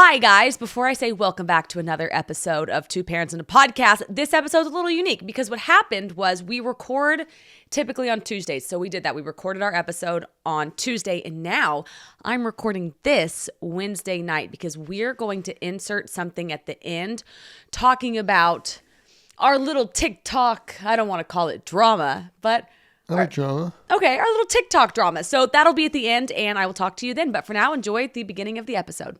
Hi, guys. Before I say welcome back to another episode of Two Parents and a Podcast, this episode is a little unique because what happened was we record typically on Tuesdays. So we did that. We recorded our episode on Tuesday, and now I'm recording this Wednesday night because we're going to insert something at the end talking about our little TikTok, I don't want to call it drama, but... drama. Okay, our little TikTok drama. So that'll be at the end, and I will talk to you then. But for now, enjoy the beginning of the episode.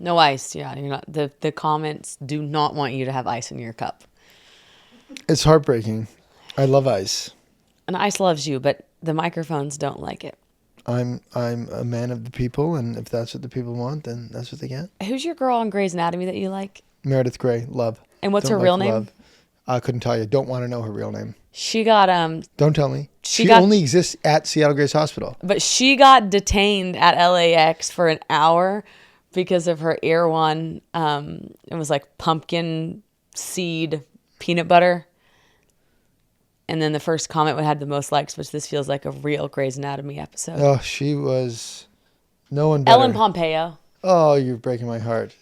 No ice, yeah. You're not. The comments do not want you to have ice in your cup. It's heartbreaking. I love ice. And ice loves you, but the microphones don't like it. I'm a man of the people, and if that's what the people want, then that's what they get. Who's your girl on Grey's Anatomy that you like? Meredith Grey, love. And what's her real name? Love. I couldn't tell you. Don't want to know her real name. She got Don't tell me. She only exists at Seattle Grace Hospital. But she got detained at LAX for an hour because of her Air One. It was like pumpkin seed peanut butter. And then the first comment had the most likes, which this feels like a real Grey's Anatomy episode. Oh, she was no one better. Ellen Pompeo. Oh, you're breaking my heart.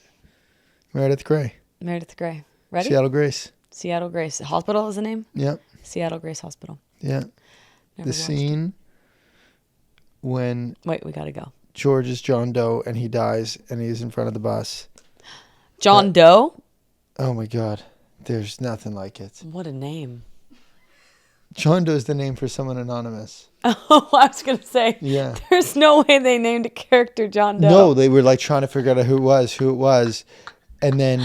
Meredith Grey. Meredith Grey. Ready? Seattle Grace. Seattle Grace Hospital is the name? Yep. Seattle Grace Hospital. Yeah. The scene when... Wait, we got to go. George is John Doe and he dies and he's in front of the bus. John Doe? Oh my God. There's nothing like it. What a name. John Doe is the name for someone anonymous. Oh, I was going to say. Yeah. There's no way they named a character John Doe. No, they were like trying to figure out who it was. And then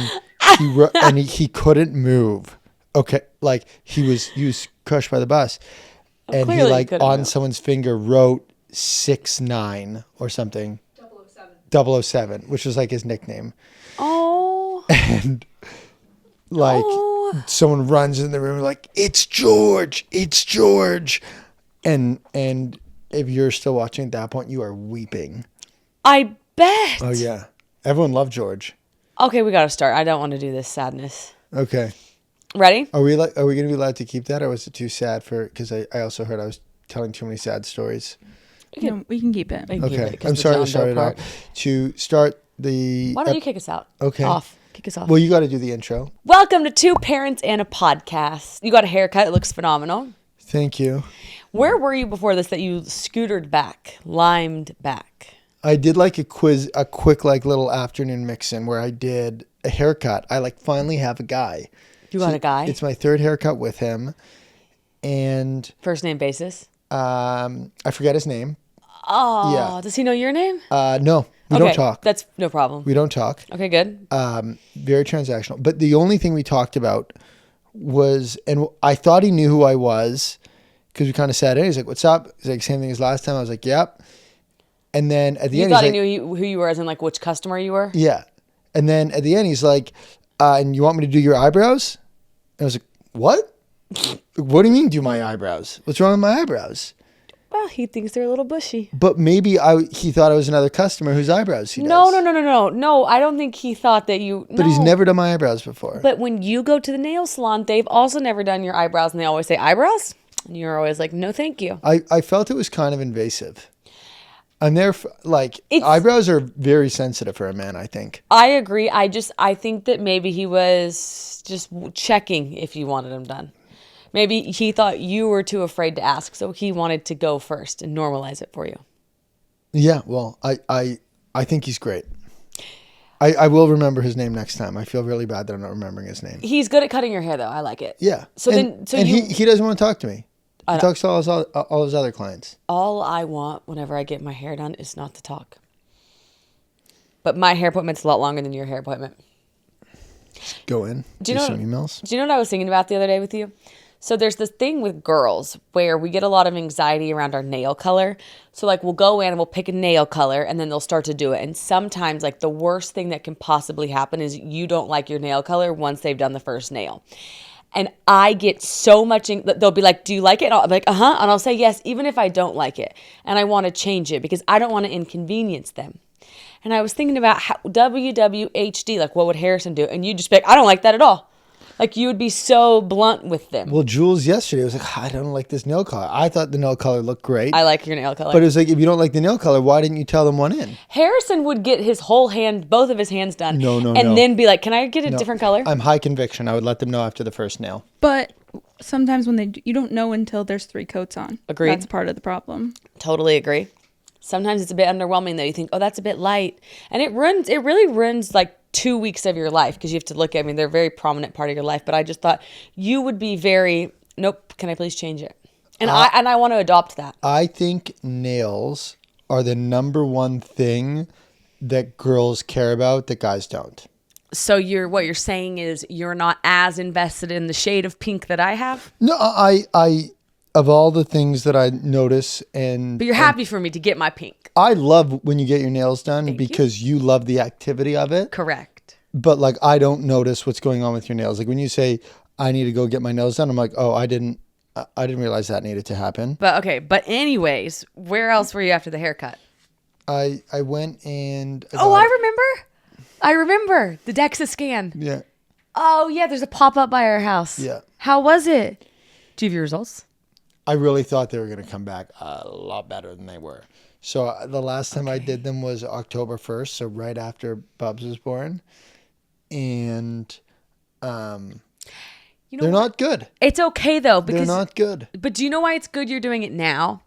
he couldn't move. Okay. Like he was crushed by the bus. And he like on move. Someone's finger wrote 6'9" or something. 007, which was like his nickname. Oh. And like someone runs in the room like, it's George. And if you're still watching at that point, you are weeping. I bet. Oh yeah. Everyone loved George. Okay, we got to start. I don't want to do this sadness. Okay. Ready? Are we going to be allowed to keep that, or was it too sad because I also heard I was telling too many sad stories? No, we can keep it. Okay. I'm sorry to start it off. To start the... Why don't you kick us out? Okay. Kick us off. Well, you got to do the intro. Welcome to Two Parents and a Podcast. You got a haircut. It looks phenomenal. Thank you. Where were you before this that you scootered back, limed back? I did like a quick like little afternoon mix-in where I did a haircut. I like finally have a guy. You got a guy? It's my third haircut with him. And... First name basis? I forget his name. Oh, yeah. Does he know your name? No, we don't talk. That's no problem. We don't talk. Okay, good. Very transactional. But the only thing we talked about was, and I thought he knew who I was because we kind of sat in. He's like, what's up? He's like, same thing as last time. I was like, yep. And then at the end, you thought he like, knew who you were, as in like which customer you were? Yeah. And then at the end, he's like, and you want me to do your eyebrows? And I was like, what? What do you mean do my eyebrows? What's wrong with my eyebrows? Well, he thinks they're a little bushy. But maybe he thought I was another customer whose eyebrows he does. No, I don't think he thought that you... But he's never done my eyebrows before. But when you go to the nail salon, they've also never done your eyebrows, and they always say, eyebrows? And you're always like, no, thank you. I felt it was kind of invasive. I'm there for, eyebrows are very sensitive for a man, I think. I agree. I think that maybe he was just checking if you wanted them done. Maybe he thought you were too afraid to ask, so he wanted to go first and normalize it for you. Yeah, well, I think he's great. I will remember his name next time. I feel really bad that I'm not remembering his name. He's good at cutting your hair, though. I like it. Yeah. He doesn't want to talk to me. He talks to all his other clients. All I want whenever I get my hair done is not to talk. But my hair appointment's a lot longer than your hair appointment. Go in. Do some emails. Do you know what I was thinking about the other day with you? So there's this thing with girls where we get a lot of anxiety around our nail color. So like we'll go in and we'll pick a nail color and then they'll start to do it. And sometimes like the worst thing that can possibly happen is you don't like your nail color once they've done the first nail. And I get so much, they'll be like, do you like it? And I'll be like, uh-huh. And I'll say yes, even if I don't like it. And I want to change it because I don't want to inconvenience them. And I was thinking about WWHD, like what would Harrison do? And you just be like, I don't like that at all. Like you would be so blunt with them. Well, Jules yesterday was like, I don't like this nail color. I thought the nail color looked great. I like your nail color. But it was like, if you don't like the nail color, why didn't you tell them one in? Harrison would get his whole hand, both of his hands done. No. And then be like, can I get a different color? I'm high conviction. I would let them know after the first nail. But sometimes when you don't know until there's 3 coats on. Agreed. That's part of the problem. Totally agree. Sometimes it's a bit underwhelming though. You think, oh, that's a bit light. And it really ruins like 2 weeks of your life because you have to look at, I mean, they're a very prominent part of your life. But I just thought you would be very, nope, can I please change it? And I want to adopt that. I think nails are the number one thing that girls care about that guys don't. So what you're saying is you're not as invested in the shade of pink that I have? No, I of all the things that I notice But you're happy for me to get my pink. I love when you get your nails done because you love the activity of it. Correct. But like, I don't notice what's going on with your nails. Like when you say, I need to go get my nails done, I'm like, oh, I didn't realize that needed to happen. But anyways, where else were you after the haircut? I went and... I remember the DEXA scan. Yeah. Oh yeah, there's a pop-up by our house. Yeah. How was it? Do you have your results? I really thought they were going to come back a lot better than they were. So the last time I did them was October 1st, so right after Bubs was born. And they're not good. It's okay though because they're not good. But do you know why it's good you're doing it now?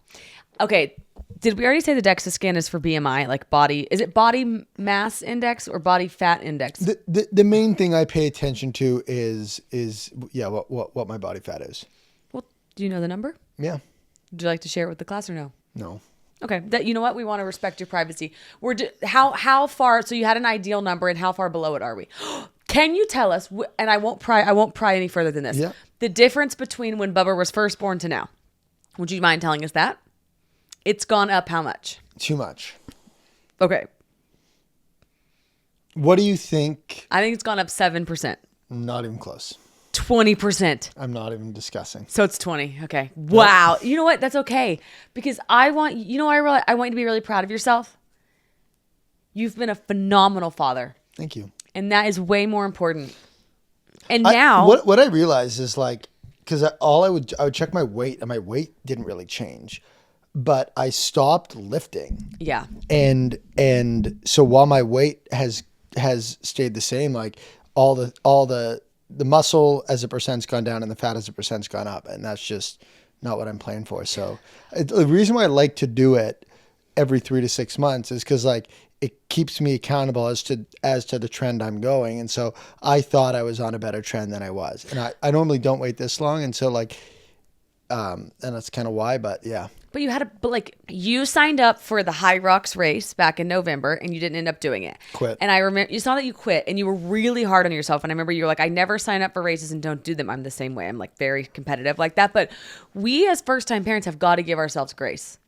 Okay, did we already say the DEXA scan is for BMI, like body? Is it body mass index or body fat index? The main thing I pay attention to is what my body fat is. Well, do you know the number? Yeah. Would you like to share it with the class or no? No. Okay. You know what? We want to respect your privacy. How far? So you had an ideal number, and how far below it are we? Can you tell us? And I won't pry any further than this. Yeah. The difference between when Bubba was first born to now. Would you mind telling us that? It's gone up how much? Too much. Okay. What do you think? I think it's gone up 7%. Not even close. 20%. I'm not even discussing. So it's 20. Okay. Wow. You know what? That's okay. Because I want you to be really proud of yourself. You've been a phenomenal father. Thank you. And that is way more important. And now what I realized is like, because I would check my weight and my weight didn't really change, but I stopped lifting. Yeah. And so while my weight has stayed the same, like all the muscle as a percent's gone down and the fat as a percent's gone up, and that's just not what I'm playing for. So the reason why I like to do it every 3 to 6 months is because like it keeps me accountable as to the trend I'm going. And so I thought I was on a better trend than I was. And I normally don't wait this long until like, and that's kind of why, but yeah. But you signed up for the High Rocks race back in November and you didn't end up doing it. Quit. And I remember you saw that you quit and you were really hard on yourself. And I remember you were like, I never sign up for races and don't do them. I'm the same way. I'm like very competitive like that. But we as first time parents have got to give ourselves grace.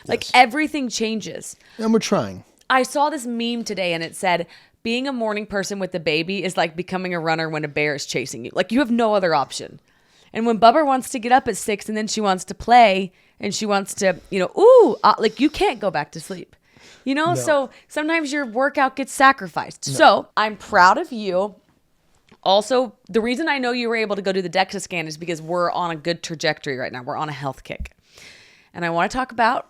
Like everything changes. And we're trying. I saw this meme today and it said, being a morning person with a baby is like becoming a runner when a bear is chasing you. Like you have no other option. And when Bubba wants to get up at 6 and then she wants to play and she wants to, like you can't go back to sleep, No. So sometimes your workout gets sacrificed. No. So I'm proud of you. Also, the reason I know you were able to go do the DEXA scan is because we're on a good trajectory right now. We're on a health kick. And I want to talk about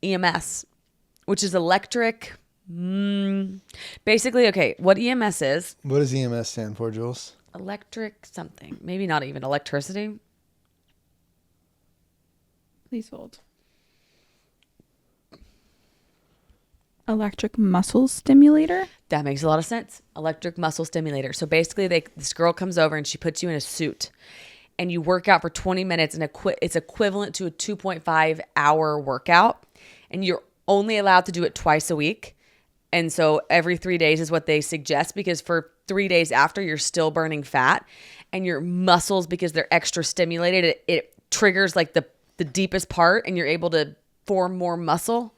EMS, which is electric. Basically, okay, what EMS is. What does EMS stand for, Jules? Electric something. Maybe not even electricity. Please hold. Electric muscle stimulator? That makes a lot of sense. Electric muscle stimulator. So basically, this girl comes over and she puts you in a suit. And you work out for 20 minutes. And it's equivalent to a 2.5 hour workout. And you're only allowed to do it twice a week. And so every 3 days is what they suggest, because for 3 days after, you're still burning fat, and your muscles, because they're extra stimulated, it triggers like the deepest part and you're able to form more muscle.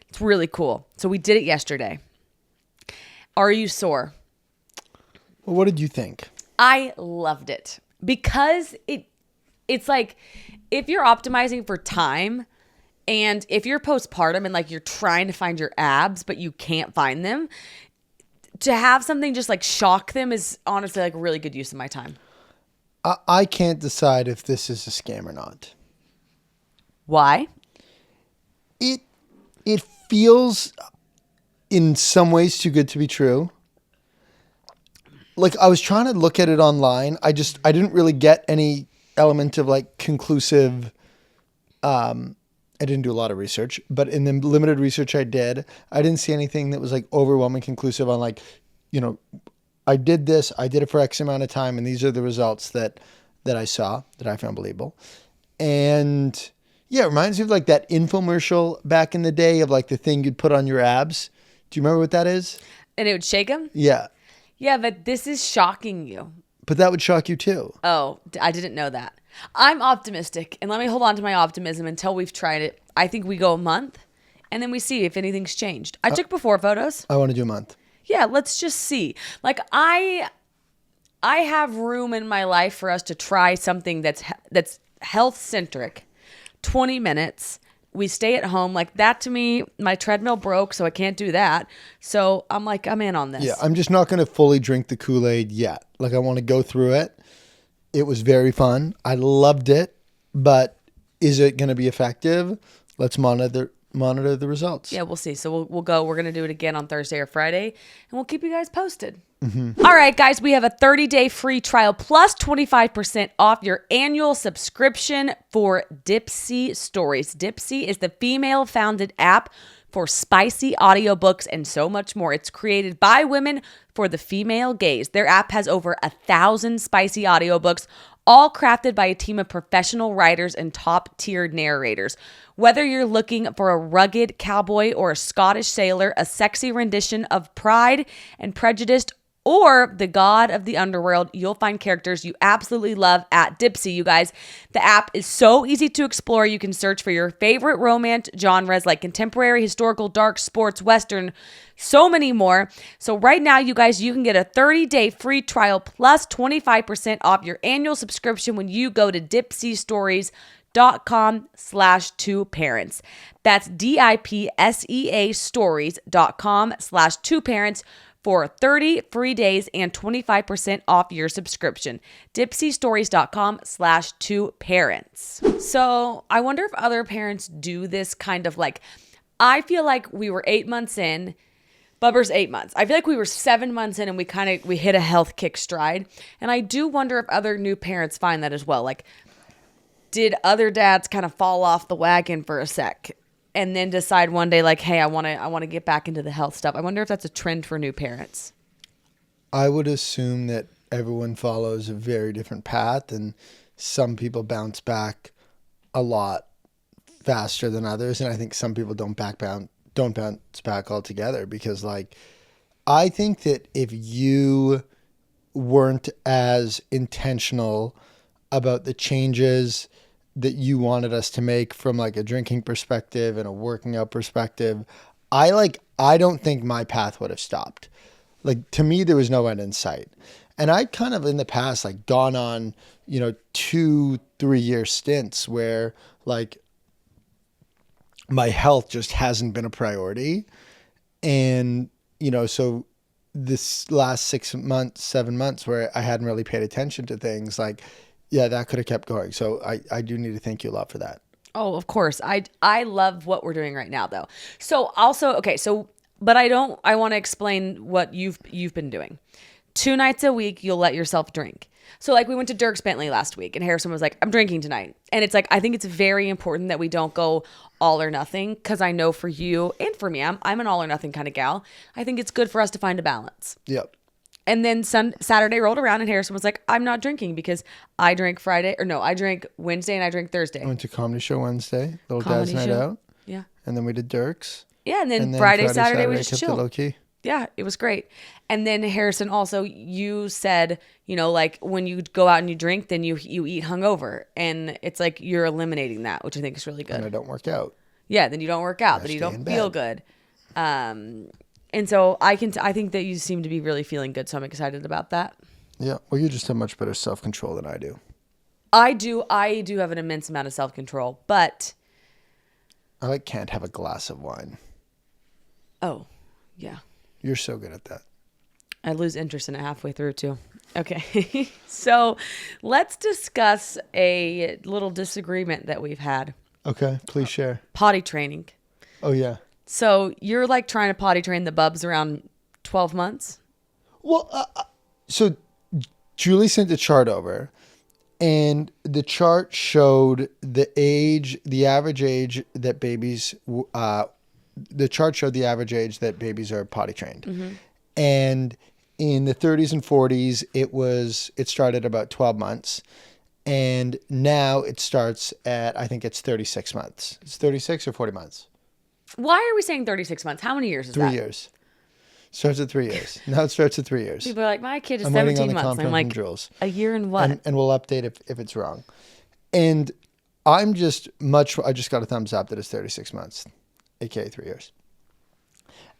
It's really cool. So we did it yesterday. Are you sore? Well, what did you think? I loved it because it's like if you're optimizing for time, and if you're postpartum and like you're trying to find your abs, but you can't find them, to have something just like shock them is honestly like a really good use of my time. I can't decide if this is a scam or not. Why? It feels in some ways too good to be true. Like, I was trying to look at it online. I didn't really get any element of like conclusive. I didn't do a lot of research, but in the limited research I did, I didn't see anything that was like overwhelming conclusive on like, I did this, I did it for X amount of time, and these are the results that I saw that I found believable. And yeah, it reminds me of like that infomercial back in the day of like the thing you'd put on your abs. Do you remember what that is? And it would shake them? Yeah. Yeah, but this is shocking you. But that would shock you too. Oh, I didn't know that. I'm optimistic, and let me hold on to my optimism until we've tried it. I think we go a month, and then we see if anything's changed. I took before photos. I want to do a month. Yeah, let's just see. Like, I have room in my life for us to try something that's health-centric. 20 minutes. We stay at home. Like, that to me, my treadmill broke, so I can't do that. So I'm like, I'm in on this. Yeah, I'm just not going to fully drink the Kool-Aid yet. Like, I want to go through it. It was very fun. I loved it. But is it going to be effective? Let's monitor the results. Yeah, we'll see. So we'll go. We're going to do it again on Thursday or Friday, and we'll keep you guys posted. Mm-hmm. All right, guys, we have a 30-day free trial plus 25% off your annual subscription for Dipsea Stories. Dipsea is the female-founded app for spicy audiobooks and so much more. It's created by women for the female gaze. Their app has over 1,000 spicy audiobooks, all crafted by a team of professional writers and top-tier narrators. Whether you're looking for a rugged cowboy or a Scottish sailor, a sexy rendition of Pride and Prejudice, or the god of the underworld, you'll find characters you absolutely love at Dipsea, you guys. The app is so easy to explore. You can search for your favorite romance genres like contemporary, historical, dark, sports, western, so many more. So right now, you guys, you can get a 30-day free trial plus 25% off your annual subscription when you go to dipseastories.com/2parents. That's DIPSEA stories.com/2parents for 30 free days and 25% off your subscription. dipseastories.com/2parents. So I wonder if other parents do this kind of like, I feel like we were 8 months in, Bubber's 8 months. I feel like we were 7 months in and we hit a health kick stride. And I do wonder if other new parents find that as well. Like, did other dads kind of fall off the wagon for a sec and then decide one day like, hey, I want to get back into the health stuff? I wonder if that's a trend for new parents. I would assume that everyone follows a very different path, and some people bounce back a lot faster than others, and I think some people don't bounce back altogether, because like, I think that if you weren't as intentional about the changes that you wanted us to make from like a drinking perspective and a working out perspective, I don't think my path would have stopped. Like, to me, there was no end in sight. And I kind of in the past, like, gone on, 2-3 year stints where like my health just hasn't been a priority. And, so this last 7 months where I hadn't really paid attention to things, like, yeah, that could have kept going. So I do need to thank you a lot for that. Oh, of course. I love what we're doing right now, though. So also, okay, but I want to explain what you've been doing. 2 nights a week, you'll let yourself drink. So like, we went to Dirks Bentley last week and Harrison was like, I'm drinking tonight. And it's like, I think it's very important that we don't go all or nothing, because I know for you and for me, I'm an all or nothing kind of gal. I think it's good for us to find a balance. Yep. And then Saturday rolled around and Harrison was like, I'm not drinking because I drank I drank Wednesday and I drank Thursday. I went to comedy show Wednesday, little comedy dad's night out. Yeah. And then we did Dirks. Yeah. And then Friday, Saturday we just kept it chilled. low key. Yeah, it was great. And then Harrison, also, you said, like when you go out and you drink, then you eat hungover. And it's like you're eliminating that, which I think is really good. And I don't work out. Yeah, then you don't work out, then you don't feel good. And so I think that you seem to be really feeling good, so I'm excited about that. Yeah, well, you just have much better self-control than I do. I do have an immense amount of self-control, but I can't have a glass of wine. Oh, yeah. You're so good at that. I lose interest in it halfway through too. Okay. So let's discuss a little disagreement that we've had. Okay, please share. Potty training. Oh, yeah. So you're like trying to potty train the bubs around 12 months? Well, so Julie sent the chart over, and the chart showed the average age that babies, the chart showed the average age that babies are potty trained. Mm-hmm. And in the 30s and 40s, it started about 12 months. And now it starts at, I think it's 36 months. It's 36 or 40 months. Why are we saying 36 months? How many years is that? 3 years. Starts at 3 years. Now it starts at 3 years. People are like, my kid is I'm 17 months. I'm like, Jules. a year and what? And we'll update if it's wrong. And I just got a thumbs up that it's 36 months, aka 3 years.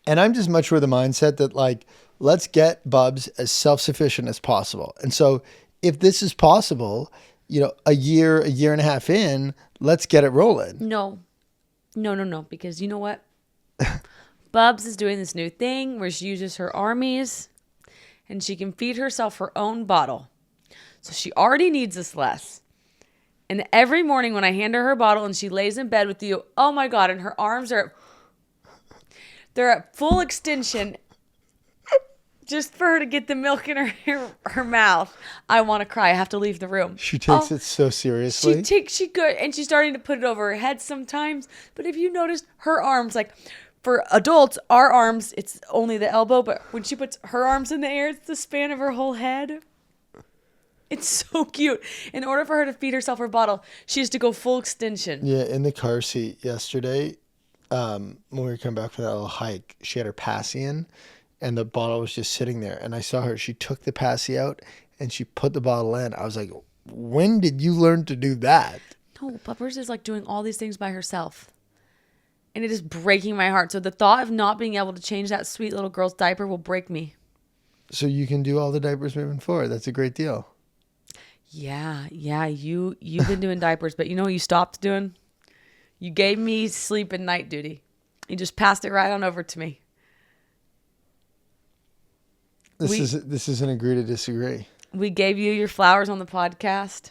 And I'm just much with the mindset that like, let's get bubs as self-sufficient as possible. And so if this is possible, a year and a half in, let's get it rolling. No. Because you know what? Bubs is doing this new thing where she uses her armies and she can feed herself her own bottle. So she already needs this less. And every morning when I hand her bottle and she lays in bed with you, oh my God, and her arms they're at full extension just for her to get the milk in her mouth. I want to cry. I have to leave the room. She takes it so seriously. She could, and she's starting to put it over her head sometimes. But if you noticed, her arms, like for adults, our arms, it's only the elbow. But when she puts her arms in the air, it's the span of her whole head. It's so cute. In order for her to feed herself her bottle, she has to go full extension. Yeah, in the car seat yesterday, when we were coming back from that little hike, she had her passy in. And the bottle was just sitting there. And I saw her. She took the passy out and she put the bottle in. I was like, when did you learn to do that? No, Puppers is like doing all these things by herself. And it is breaking my heart. So the thought of not being able to change that sweet little girl's diaper will break me. So you can do all the diapers moving forward. That's a great deal. Yeah. You've been doing diapers. But you know what you stopped doing? You gave me sleep and night duty. You just passed it right on over to me. This is an agree to disagree. We gave you your flowers on the podcast,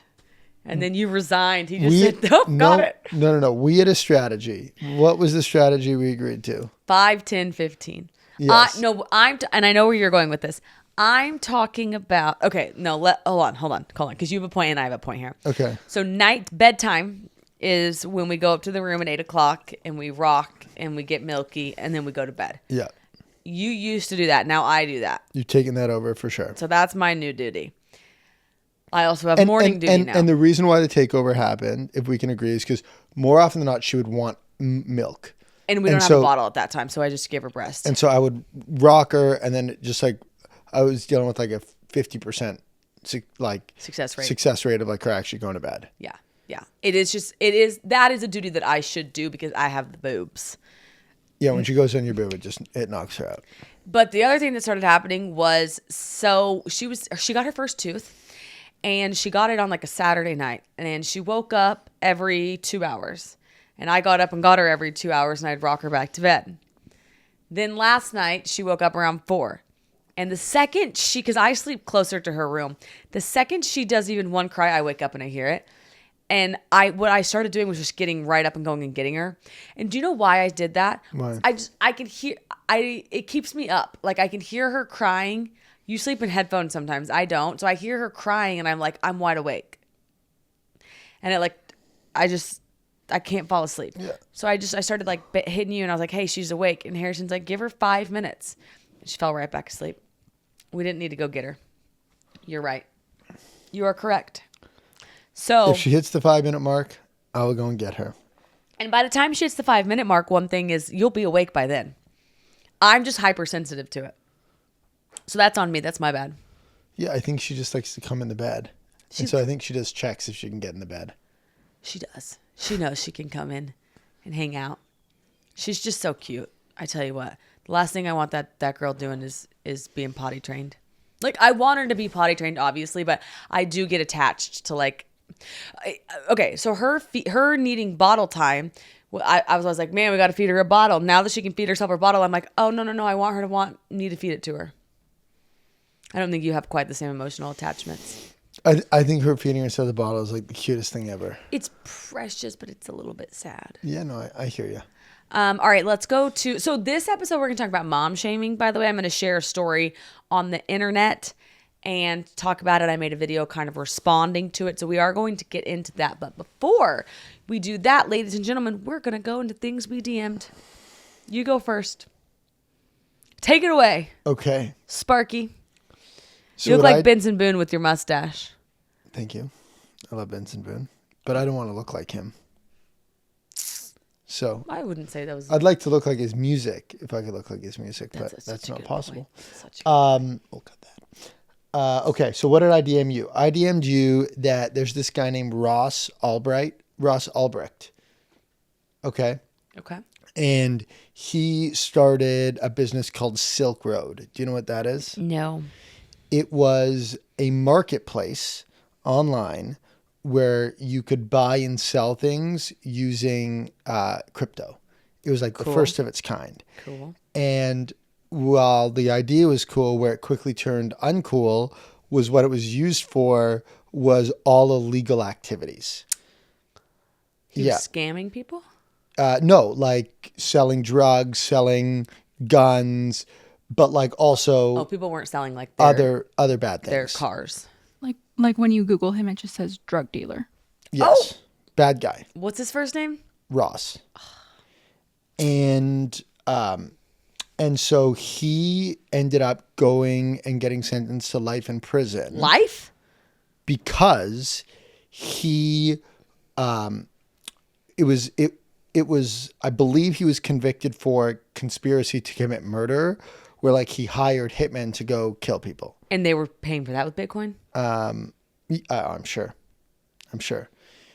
and then you resigned. He just said, nope, got it. No. We had a strategy. What was the strategy we agreed to? 5, 10, 15. Yes. And I know where you're going with this. I'm talking about, okay, no, hold on, because you have a point and I have a point here. Okay. So bedtime is when we go up to the room at 8 o'clock and we rock and we get milky and then we go to bed. Yeah. You used to do that. Now I do that. You've taken that over for sure. So that's my new duty. I also have morning duty now. And the reason why the takeover happened, if we can agree, is because more often than not, she would want milk. And we don't have a bottle at that time, so I just gave her breast. And so I would rock her, and then just like I was dealing with like a 50% success rate of like her actually going to bed. Yeah. That is a duty that I should do because I have the boobs. Yeah, when she goes on your boob, it knocks her out. But the other thing that started happening was, so she got her first tooth, and she got it on like a Saturday night, and she woke up every 2 hours, and I got up and got her every 2 hours, and I'd rock her back to bed. Then last night she woke up around 4, and the second because I sleep closer to her room, the second she does even one cry, I wake up and I hear it. And what I started doing was just getting right up and going and getting her. And do you know why I did that? Why? I could hear, it keeps me up. Like I can hear her crying. You sleep in headphones sometimes. I don't. So I hear her crying and I'm like, I'm wide awake. And I can't fall asleep. Yeah. So I started like hitting you and I was like, hey, she's awake. And Harrison's like, give her 5 minutes. And she fell right back asleep. We didn't need to go get her. You're right. You are correct. So if she hits the 5-minute mark, I will go and get her. And by the time she hits the 5-minute mark, one thing is you'll be awake by then. I'm just hypersensitive to it. So that's on me. That's my bad. Yeah, I think she just likes to come in the bed. And so I think she does checks if she can get in the bed. She does. She knows she can come in and hang out. She's just so cute. I tell you what. The last thing I want that girl doing is being potty trained. Like, I want her to be potty trained, obviously, but I do get attached to like, okay, so her needing bottle time. I was like, man, we got to feed her a bottle. Now that she can feed herself her bottle, I'm like, oh no, I want her to need to feed it to her. I don't think you have quite the same emotional attachments. I think her feeding herself the bottle is like the cutest thing ever. It's precious, but it's a little bit sad. Yeah, no, I hear you. All right, let's go to... So this episode, we're going to talk about mom shaming. By the way, I'm going to share a story on the internet and talk about it. I made a video kind of responding to it. So we are going to get into that. But before we do that, ladies and gentlemen, we're going to go into things we DM'd. You go first. Take it away. Okay. Sparky. So You look like Benson Boone with your mustache. Thank you. I love Benson Boone, but I don't want to look like him. So I wouldn't say that was... I'd like to look like his music if I could look like his music, but that's not possible. We'll cut that. Okay, so what did I DM you? I DM'd you that there's this guy named Ross Albrecht. Okay. Okay. And he started a business called Silk Road. Do you know what that is? No. It was a marketplace online where you could buy and sell things using crypto. It was like the first of its kind. Cool. And while the idea was cool, where it quickly turned uncool was what it was used for was all illegal activities. He was scamming people? No, like selling drugs, selling guns, but like also people weren't selling like other bad things. Their cars. Like when you Google him, it just says drug dealer. Yes. Bad guy. What's his first name? Ross. And so he ended up going and getting sentenced to life in prison. Life? Because he it was I believe he was convicted for conspiracy to commit murder, where like he hired hitmen to go kill people. And they were paying for that with Bitcoin? I'm sure.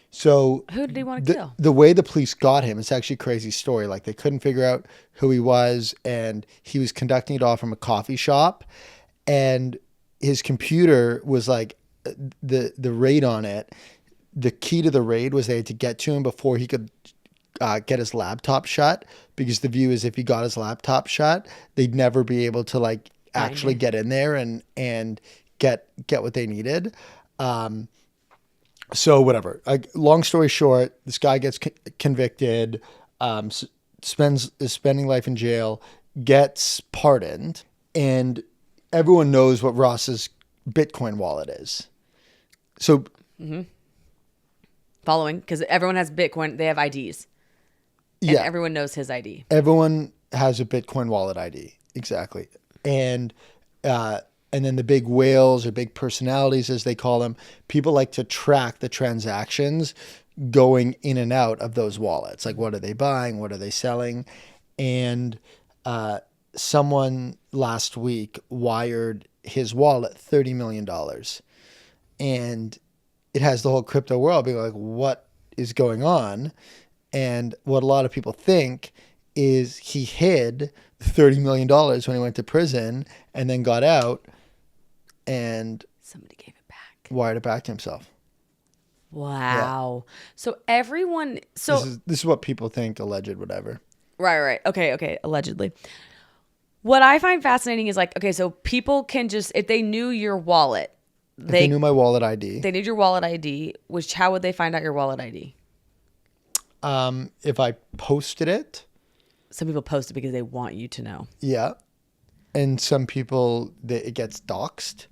So who did he want to kill? The way the police got him, it's actually a crazy story. Like they couldn't figure out who he was, and he was conducting it all from a coffee shop, and his computer was like the raid on it. The key to the raid was they had to get to him before he could get his laptop shut, because the view is if he got his laptop shut, they'd never be able to like actually get in there and get what they needed. So whatever. Long story short, this guy gets convicted, is spending life in jail, gets pardoned, and everyone knows what Ross's Bitcoin wallet is. So, following, because everyone has Bitcoin, they have IDs. And everyone knows his ID. Everyone has a Bitcoin wallet ID, exactly. And then the big whales or big personalities, as they call them, people like to track the transactions going in and out of those wallets. Like, what are they buying? What are they selling? And someone last week wired his wallet $30 million. And it has the whole crypto world being like, what is going on? And what a lot of people think is he hid $30 million when he went to prison and then got out and somebody gave it back, wired it back to himself. Wow. Yeah. So everyone, this is what people think, alleged, whatever. Right. Okay. Allegedly. What I find fascinating is like, okay, so people can just, if they knew your wallet, they knew my wallet ID. They knew your wallet ID, which how would they find out your wallet ID? If I posted it. Some people post it because they want you to know. Yeah. And some people, it gets doxed.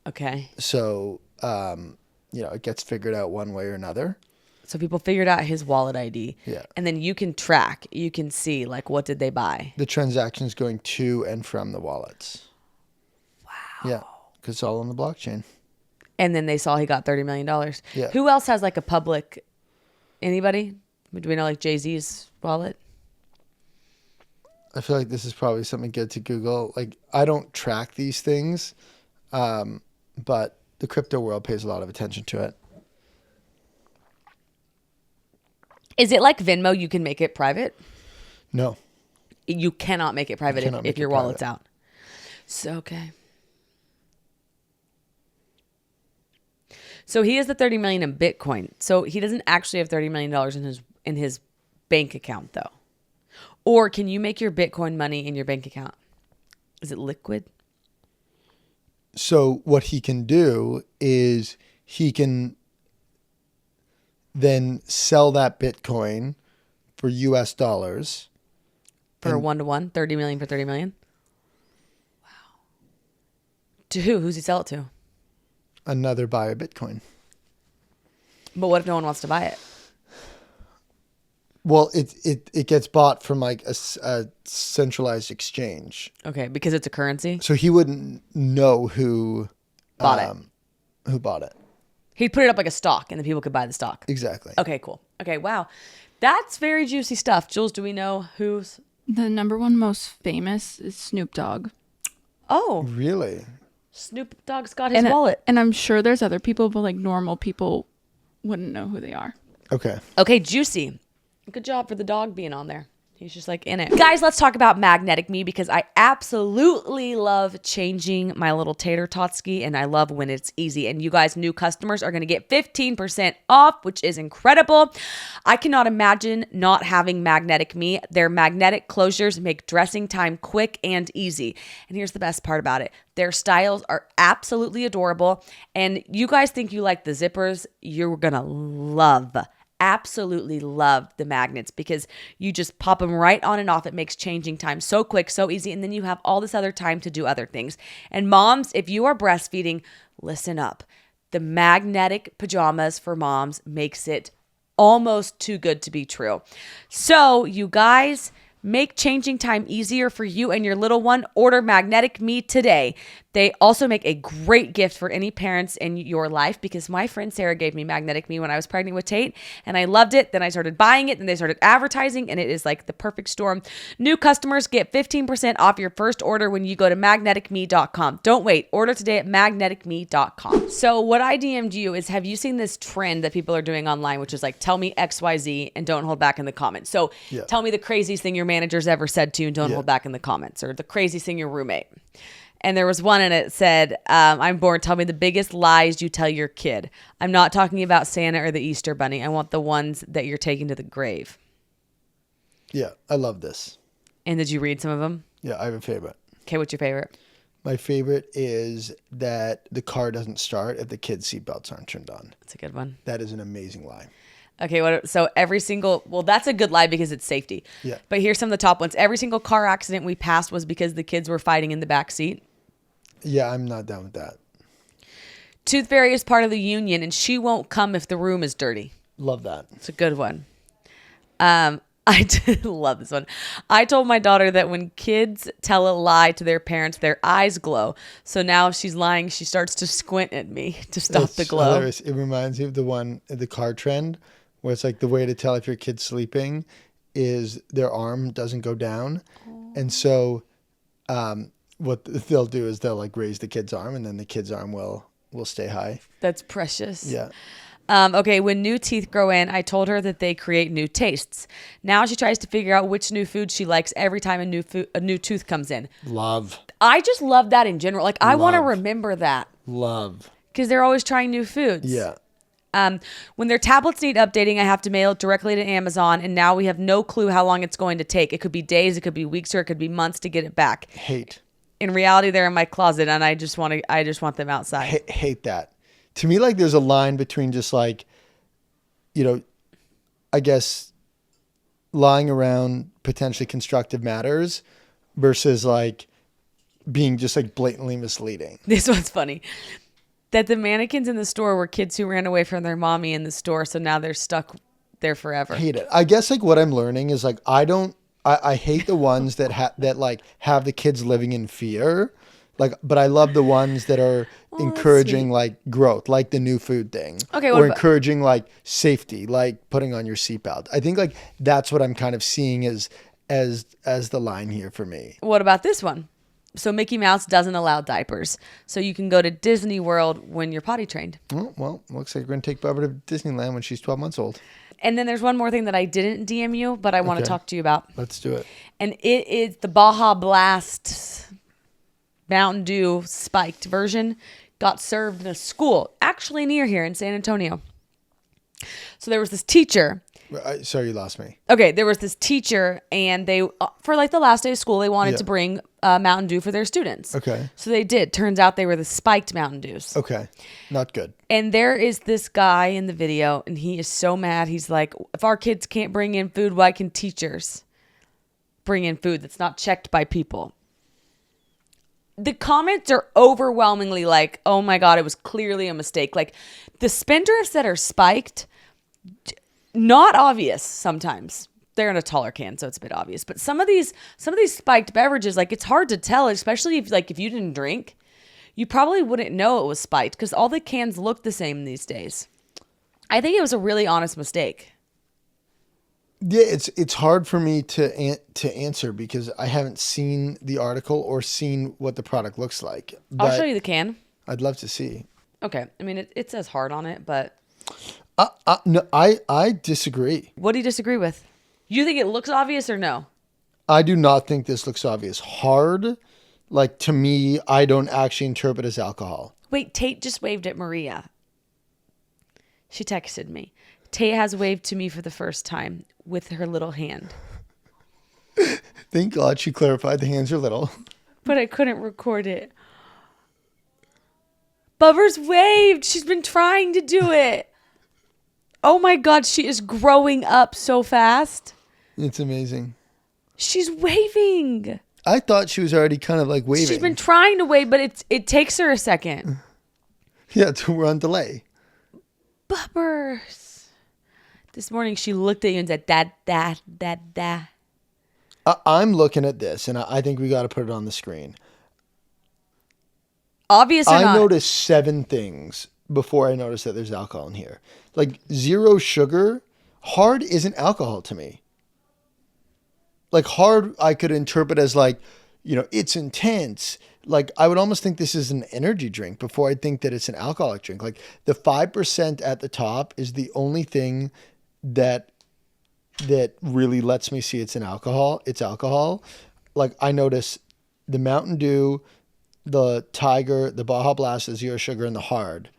Okay. So, it gets figured out one way or another. So people figured out his wallet ID. Yeah. And then you can track, you can see, like, what did they buy? The transactions going to and from the wallets. Wow. Yeah. Because it's all on the blockchain. And then they saw he got $30 million. Yeah. Who else has, like, a public, anybody? Do we know, like, Jay-Z's wallet? I feel like this is probably something good to Google. Like, I don't track these things, but the crypto world pays a lot of attention to it. Is it like Venmo? You can make it private? No. You cannot make it private if your wallet's out. So, okay. So he has the $30 million in Bitcoin. So he doesn't actually have $30 million in his bank account, though. Or can you make your Bitcoin money in your bank account? Is it liquid? So what he can do is he can then sell that Bitcoin for US dollars. For 1-to-1, 30 million for 30 million. Wow. To who? Who's he sell it to? Another buyer Bitcoin. But what if no one wants to buy it? Well, it gets bought from like a centralized exchange. Okay, because it's a currency. So he wouldn't know who Bought it. Who bought it. He'd put it up like a stock, and then people could buy the stock. Exactly. Okay, cool. Okay, wow. That's very juicy stuff. Jules, do we know who's... The number one most famous is Snoop Dogg. Oh. Really? Snoop Dogg's got his wallet. And I'm sure there's other people, but like normal people wouldn't know who they are. Okay. Okay, juicy. Good job for the dog being on there. He's just like in it. Guys, let's talk about Magnetic Me because I absolutely love changing my little tater totski and I love when it's easy. And you guys, new customers are going to get 15% off, which is incredible. I cannot imagine not having Magnetic Me. Their magnetic closures make dressing time quick and easy. And here's the best part about it. Their styles are absolutely adorable. And you guys think you like the zippers, you're going to absolutely love the magnets because you just pop them right on and off. It makes changing time so quick, so easy, and then you have all this other time to do other things. And moms, if you are breastfeeding, listen up. The magnetic pajamas for moms makes it almost too good to be true. So you guys, make changing time easier for you and your little one. Order Magnetic Me today. They also make a great gift for any parents in your life because my friend Sarah gave me Magnetic Me when I was pregnant with Tate and I loved it. Then I started buying it and they started advertising and it is like the perfect storm. New customers get 15% off your first order when you go to magneticme.com. Don't wait. Order today at magneticme.com. So what I DM'd you is, have you seen this trend that people are doing online, which is like, tell me XYZ and don't hold back in the comments. So tell me the craziest thing your manager's ever said to you and don't hold back in the comments, or the craziest thing your roommate. And there was one and it said, I'm bored. Tell me the biggest lies you tell your kid. I'm not talking about Santa or the Easter Bunny. I want the ones that you're taking to the grave. Yeah, I love this. And did you read some of them? Yeah, I have a favorite. Okay, what's your favorite? My favorite is that the car doesn't start if the kids' seatbelts aren't turned on. That's a good one. That is an amazing lie. Okay, so every single, that's a good lie because it's safety. Yeah. But here's some of the top ones. Every single car accident we passed was because the kids were fighting in the back seat. Yeah, I'm not down with that. Tooth Fairy is part of the union and she won't come if the room is dirty. Love that. It's a good one. I did love this one. I told my daughter that when kids tell a lie to their parents, their eyes glow. So now if she's lying, she starts to squint at me to stop the glow. Hilarious. It reminds me of the car trend where it's like the way to tell if your kid's sleeping is their arm doesn't go down. Oh. And so what they'll do is they'll like raise the kid's arm and then the kid's arm will stay high. That's precious. Yeah. Okay, when new teeth grow in, I told her that they create new tastes. Now she tries to figure out which new food she likes every time a new tooth comes in. Love. I just love that in general. Like, I want to remember that. Love. Because they're always trying new foods. Yeah. When their tablets need updating, I have to mail it directly to Amazon, and now we have no clue how long it's going to take. It could be days, it could be weeks, or it could be months to get it back. Hate. In reality, they're in my closet, and I just want them outside. Hate that. To me, like, there's a line between just like, you know, I guess lying around potentially constructive matters versus like being just like blatantly misleading. This one's funny. That the mannequins in the store were kids who ran away from their mommy in the store, so now they're stuck there forever. Hate it. I guess like what I'm learning is like I hate the ones that have the kids living in fear. Like, but I love the ones that are encouraging like growth, like the new food thing. Okay, or encouraging like safety, like putting on your seatbelt. I think like that's what I'm kind of seeing as the line here for me. What about this one? So Mickey Mouse doesn't allow diapers. So you can go to Disney World when you're potty trained. Oh, well, looks like we're going to take Barbara to Disneyland when she's 12 months old. And then there's one more thing that I didn't DM you, but I want to talk to you about. Let's do it. And it is the Baja Blast Mountain Dew spiked version got served in a school actually near here in San Antonio. So there was this teacher. Sorry, you lost me. Okay, there was this teacher and they, for like the last day of school, they wanted to bring Mountain Dew for their students. Okay. So they did. Turns out they were the spiked Mountain Dews. Okay. Not good. And there is this guy in the video, and he is so mad. He's like, if our kids can't bring in food, why can teachers bring in food that's not checked by people? The comments are overwhelmingly like, oh my God, it was clearly a mistake. Like the Spindrifts that are spiked, not obvious sometimes. They're in a taller can, so it's a bit obvious. But some of these spiked beverages, like it's hard to tell, especially if you didn't drink, you probably wouldn't know it was spiked because all the cans look the same these days. I think it was a really honest mistake. Yeah, it's hard for me to answer because I haven't seen the article or seen what the product looks like. I'll show you the can. I'd love to see. Okay. I mean, it says hard on it, but... No, I disagree. What do you disagree with? You think it looks obvious or no? I do not think this looks obvious. Hard, like to me, I don't actually interpret as alcohol. Wait, Tate just waved at Maria. She texted me. Tate has waved to me for the first time with her little hand. Thank God she clarified the hands are little. But I couldn't record it. Bubber's waved. She's been trying to do it. Oh my God, she is growing up so fast. It's amazing. She's waving. I thought she was already kind of like waving. She's been trying to wave, but it takes her a second. Yeah, we're on delay. Bubbers. This morning she looked at you and said, da. I'm looking at this, and I think we got to put it on the screen. Obvious or not? I noticed 7 things before I noticed that there's alcohol in here. Like 0 sugar. Hard isn't alcohol to me. Like hard I could interpret as like, it's intense. Like I would almost think this is an energy drink before I think that it's an alcoholic drink. Like the 5% at the top is the only thing that really lets me see it's alcohol. Like I notice the Mountain Dew, the Tiger, the Baja Blast, the 0 sugar, and the hard.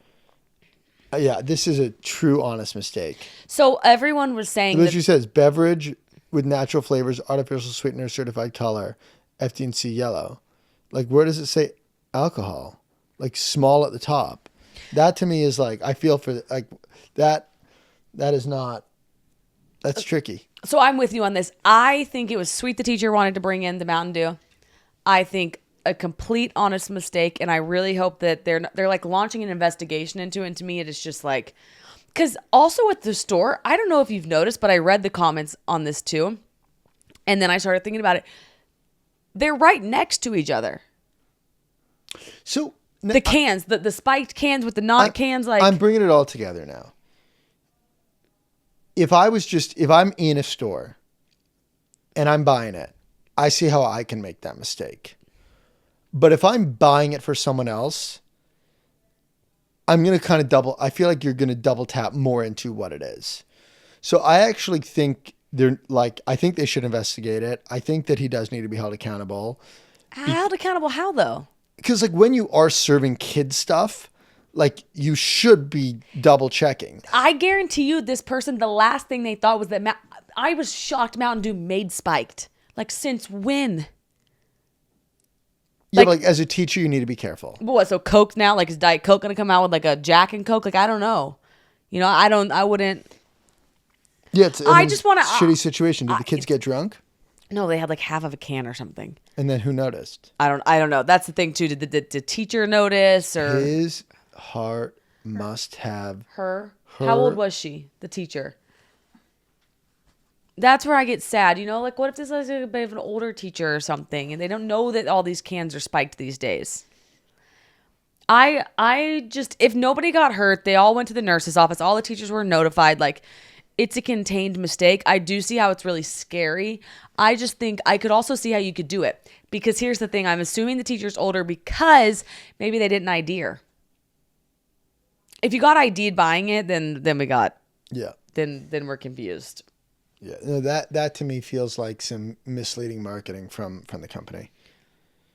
Yeah, this is a true honest mistake. So everyone was saying that she says beverage with natural flavors, artificial sweetener, certified color, FD&C yellow. Like where does it say alcohol? Like small at the top. That to me is like I feel for like that is not. That's tricky. So I'm with you on this. I think it was sweet the teacher wanted to bring in the Mountain Dew. I think a complete honest mistake, and I really hope that they're like launching an investigation into it. And to me, it is just like, because also at the store, I don't know if you've noticed, but I read the comments on this too, and then I started thinking about it. They're right next to each other. So the cans, the spiked cans with the not cans, like I'm bringing it all together now. If I'm in a store and I'm buying it, I see how I can make that mistake. But if I'm buying it for someone else, I'm going to I feel like you're going to double tap more into what it is. So I actually think I think they should investigate it. I think that he does need to be held accountable. Held accountable how though? Because like when you are serving kid stuff, like you should be double checking. I guarantee you this person, the last thing they thought was that I was shocked Mountain Dew made spiked. Like since when? Yeah, like as a teacher, you need to be careful. What? So Coke now, like is Diet Coke gonna come out with like a Jack and Coke? Like I don't know. I wouldn't. Yeah, I just want to shitty situation. Did the kids get drunk? No, they had like half of a can or something. And then who noticed? I don't know. That's the thing too. Did the teacher notice or his heart must have her? How old was she? The teacher. That's where I get sad. Like what if this is like a bit of an older teacher or something, and they don't know that all these cans are spiked these days. I just if nobody got hurt, they all went to the nurse's office. All the teachers were notified. Like. It's a contained mistake. I do see how it's really scary. I just think I could also see how you could do it. Because here's the thing. I'm assuming the teacher's older because maybe they didn't ID her. If you got ID'd buying it, then we got... Yeah. Then we're confused. Yeah. No, that to me feels like some misleading marketing from the company.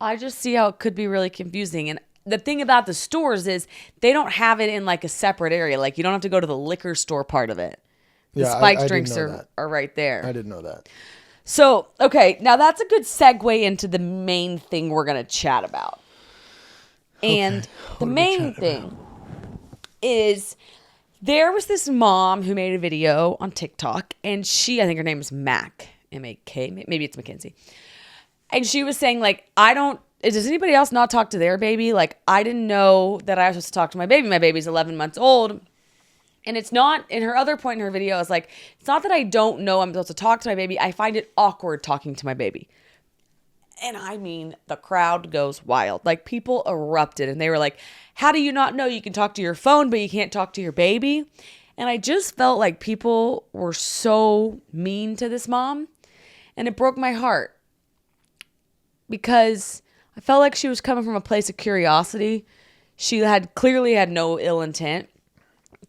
I just see how it could be really confusing. And the thing about the stores is they don't have it in like a separate area. Like you don't have to go to the liquor store part of it. The spiked drinks are right there. I didn't know that. So, okay, now that's a good segue into the main thing we're going to chat about. And the main thing is there was this mom who made a video on TikTok, and I think her name is Mac, M-A-K, maybe it's Mackenzie. And she was saying, like, does anybody else not talk to their baby? Like, I didn't know that I was supposed to talk to my baby. My baby's 11 months old. And it's not, in her other point in her video, is like, it's not that I don't know I'm supposed to talk to my baby. I find it awkward talking to my baby. And I mean, the crowd goes wild. Like, people erupted and they were like, how do you not know you can talk to your phone, but you can't talk to your baby? And I just felt like people were so mean to this mom. And it broke my heart because I felt like she was coming from a place of curiosity. She clearly had no ill intent.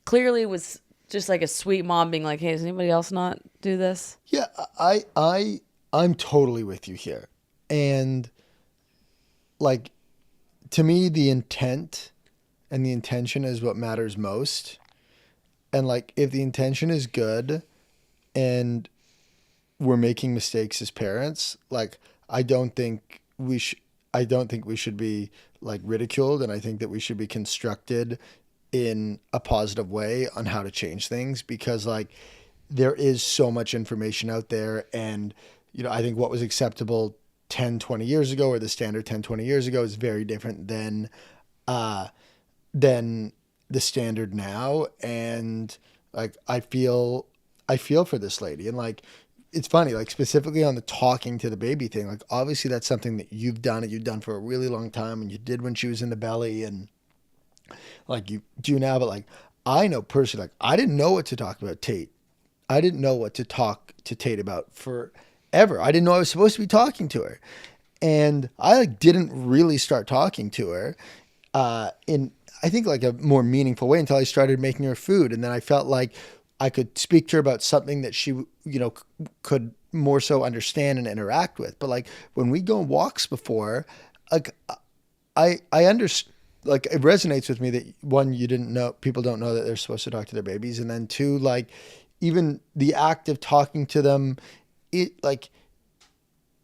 Clearly was just like a sweet mom being like, hey, does anybody else not do this? Yeah, I'm totally with you here. And like, to me, the intent and the intention is what matters most. And like, if the intention is good and we're making mistakes as parents, like, I don't think we should be like ridiculed. And I think that we should be constructed in a positive way on how to change things, because like there is so much information out there. And, you know, I think what was acceptable 10, 20 years ago, or the standard 10, 20 years ago, is very different than the standard now. And like, I feel for this lady. And like, it's funny, like specifically on the talking to the baby thing, like obviously that's something that you've done for a really long time, and you did when she was in the belly, and like you do now. But like, I know personally, like, I didn't know what to talk about Tate. I didn't know what to talk to Tate about forever. I didn't know I was supposed to be talking to her. And I like didn't really start talking to her in, I think, like a more meaningful way until I started making her food. And then I felt like I could speak to her about something that she, you know, could more so understand and interact with. But like, when we go on walks before, like I understand. Like, it resonates with me that, one, you didn't know, people don't know that they're supposed to talk to their babies. And then two, like, even the act of talking to them, it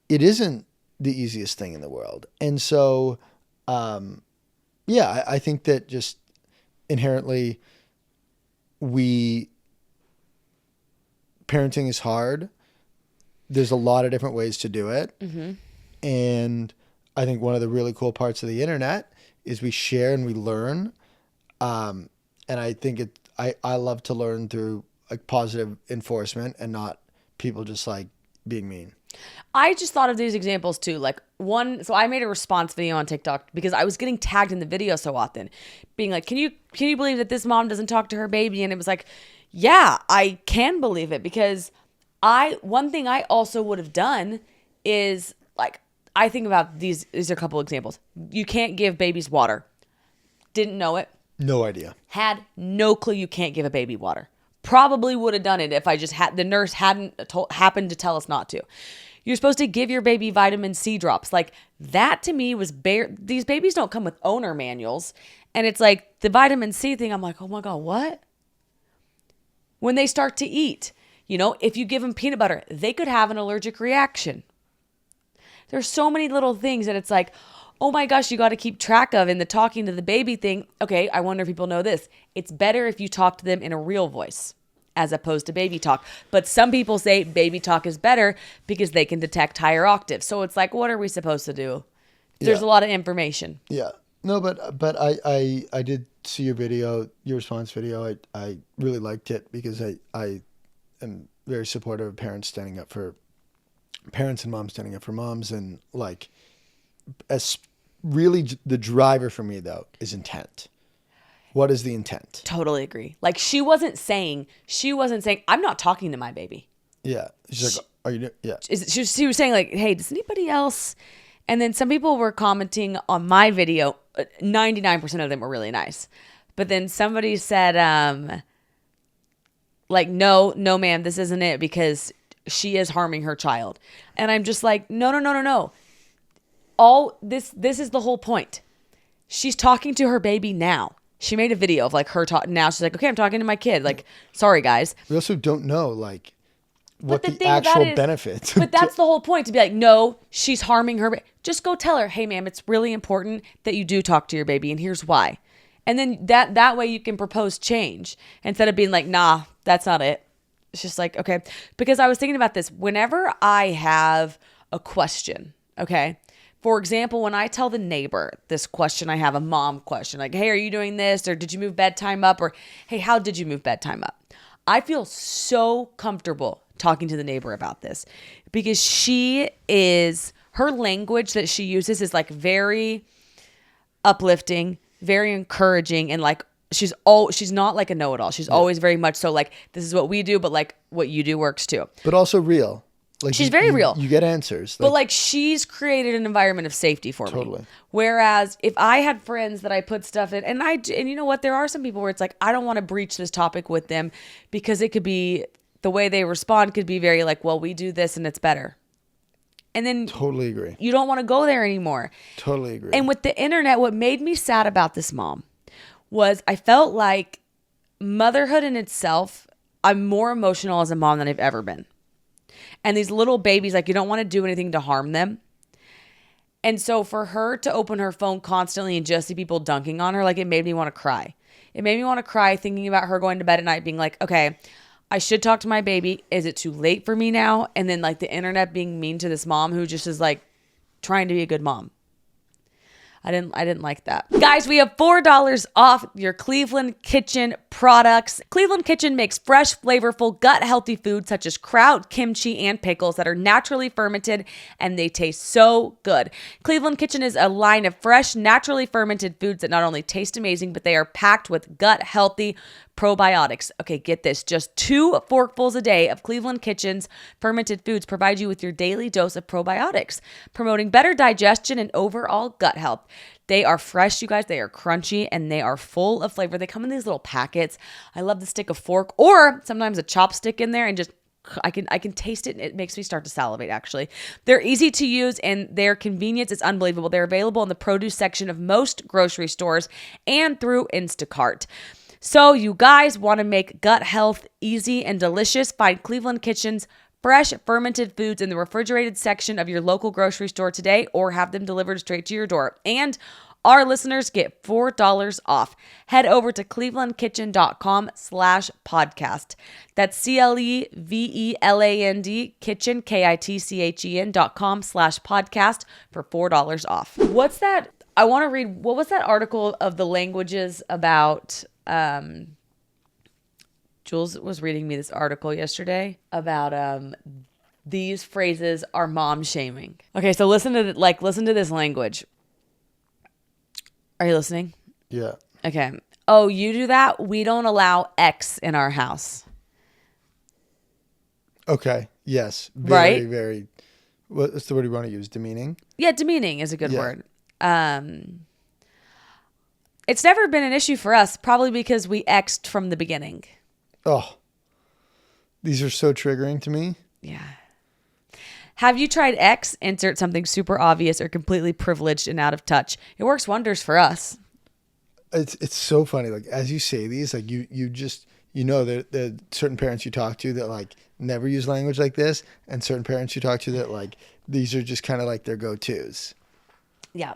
isn't the easiest thing in the world. And so, yeah, I think that just inherently parenting is hard. There's a lot of different ways to do it. Mm-hmm. And I think one of the really cool parts of the internet is we share and we learn. And I think I love to learn through like positive enforcement and not people just like being mean. I just thought of these examples too. Like, so I made a response video on TikTok because I was getting tagged in the video so often, being like, can you believe that this mom doesn't talk to her baby? And it was like, yeah, I can believe it, because one thing I also would have done is like, I think about these are a couple examples. You can't give babies water. Didn't know it. No idea. Had no clue you can't give a baby water. Probably would have done it if I just had, the nurse happened to tell us not to. You're supposed to give your baby vitamin C drops. Like, that to me was these babies don't come with owner manuals. And it's like the vitamin C thing. I'm like, oh my God, what? When they start to eat, you know, if you give them peanut butter, they could have an allergic reaction. There's so many little things that it's like, oh my gosh, you got to keep track of in the talking to the baby thing. Okay, I wonder if people know this. It's better if you talk to them in a real voice as opposed to baby talk. But some people say baby talk is better because they can detect higher octaves. So it's like, what are we supposed to do? There's a lot of information. Yeah. No, but I did see your video, your response video. I really liked it because I am very supportive of parents and moms standing up for moms. And like, as really the driver for me though is intent. What is the intent? Totally agree. Like, she wasn't saying I'm not talking to my baby. Yeah. She's like, are you? Yeah. She was saying like, hey, does anybody else? And then some people were commenting on my video. 99% of them were really nice. But then somebody said, like, no, ma'am, this isn't it, because she is harming her child. And I'm just like, no. This is the whole point. She's talking to her baby now. She made a video of like her talk. Now she's like, okay, I'm talking to my kid. Like, sorry guys. We also don't know, like, what the actual benefits. But that's the whole point, to be like, no, she's harming her. Just go tell her, hey, ma'am, it's really important that you do talk to your baby, and here's why. And then that way you can propose change instead of being like, nah, that's not it. It's just like, okay. Because I was thinking about this. Whenever I have a question, okay, for example, when I tell the neighbor this question, I have a mom question, like, hey, are you doing this? Or did you move bedtime up? Or, hey, how did you move bedtime up? I feel so comfortable talking to the neighbor about this because her language that she uses is like very uplifting, very encouraging, and like she's not like a know-it-all. She's always very much so like, this is what we do, but like what you do works too. But also real. Like she's very real. You get answers. But like she's created an environment of safety for Totally. me. Whereas if I had friends that I put stuff in, and you know what, there are some people where it's like, I don't want to breach this topic with them because it could be, the way they respond could be very like, well, we do this and it's better. And then totally agree. You don't want to go there anymore. Totally agree. And with the internet, what made me sad about this mom was I felt like motherhood in itself, I'm more emotional as a mom than I've ever been. And these little babies, like, you don't want to do anything to harm them. And so for her to open her phone constantly and just see people dunking on her, like, it made me want to cry. It made me want to cry thinking about her going to bed at night being like, okay, I should talk to my baby. Is it too late for me now? And then like the internet being mean to this mom who just is like trying to be a good mom. I didn't like that. Guys, we have $4 off your Cleveland Kitchen products. Cleveland Kitchen makes fresh, flavorful, gut-healthy foods such as kraut, kimchi, and pickles that are naturally fermented, and they taste so good. Cleveland Kitchen is a line of fresh, naturally fermented foods that not only taste amazing, but they are packed with gut-healthy probiotics. Okay, get this. Just 2 forkfuls a day of Cleveland Kitchen's fermented foods provide you with your daily dose of probiotics, promoting better digestion and overall gut health. They are fresh, you guys. They are crunchy and they are full of flavor. They come in these little packets. I love to stick a fork or sometimes a chopstick in there and just I can taste it and it makes me start to salivate actually. They're easy to use and their convenience is unbelievable. They're available in the produce section of most grocery stores and through Instacart. So you guys want to make gut health easy and delicious? Find Cleveland Kitchen's fresh fermented foods in the refrigerated section of your local grocery store today or have them delivered straight to your door. And our listeners get $4 off. Head over to clevelandkitchen.com/podcast. That's CLEVELAND kitchen, KITCHEN.com/podcast for $4 off. What's that? I want to read, what was that article of the languages about? Jules was reading me this article yesterday about these phrases are mom shaming. Okay, so listen to this language. Are you listening? Yeah. Okay. Oh, you do that? We don't allow X in our house. Okay. Yes. Right? Very. What's the word you want to use? Demeaning? Yeah, demeaning is a good word. It's never been an issue for us, probably because we X'd from the beginning. Oh, these are so triggering to me. Yeah. Have you tried X? Insert something super obvious or completely privileged and out of touch. It works wonders for us. It's so funny. Like as you say these, like you just, you know, the certain parents you talk to that like never use language like this, and certain parents you talk to that like these are just kind of like their go-tos. Yeah.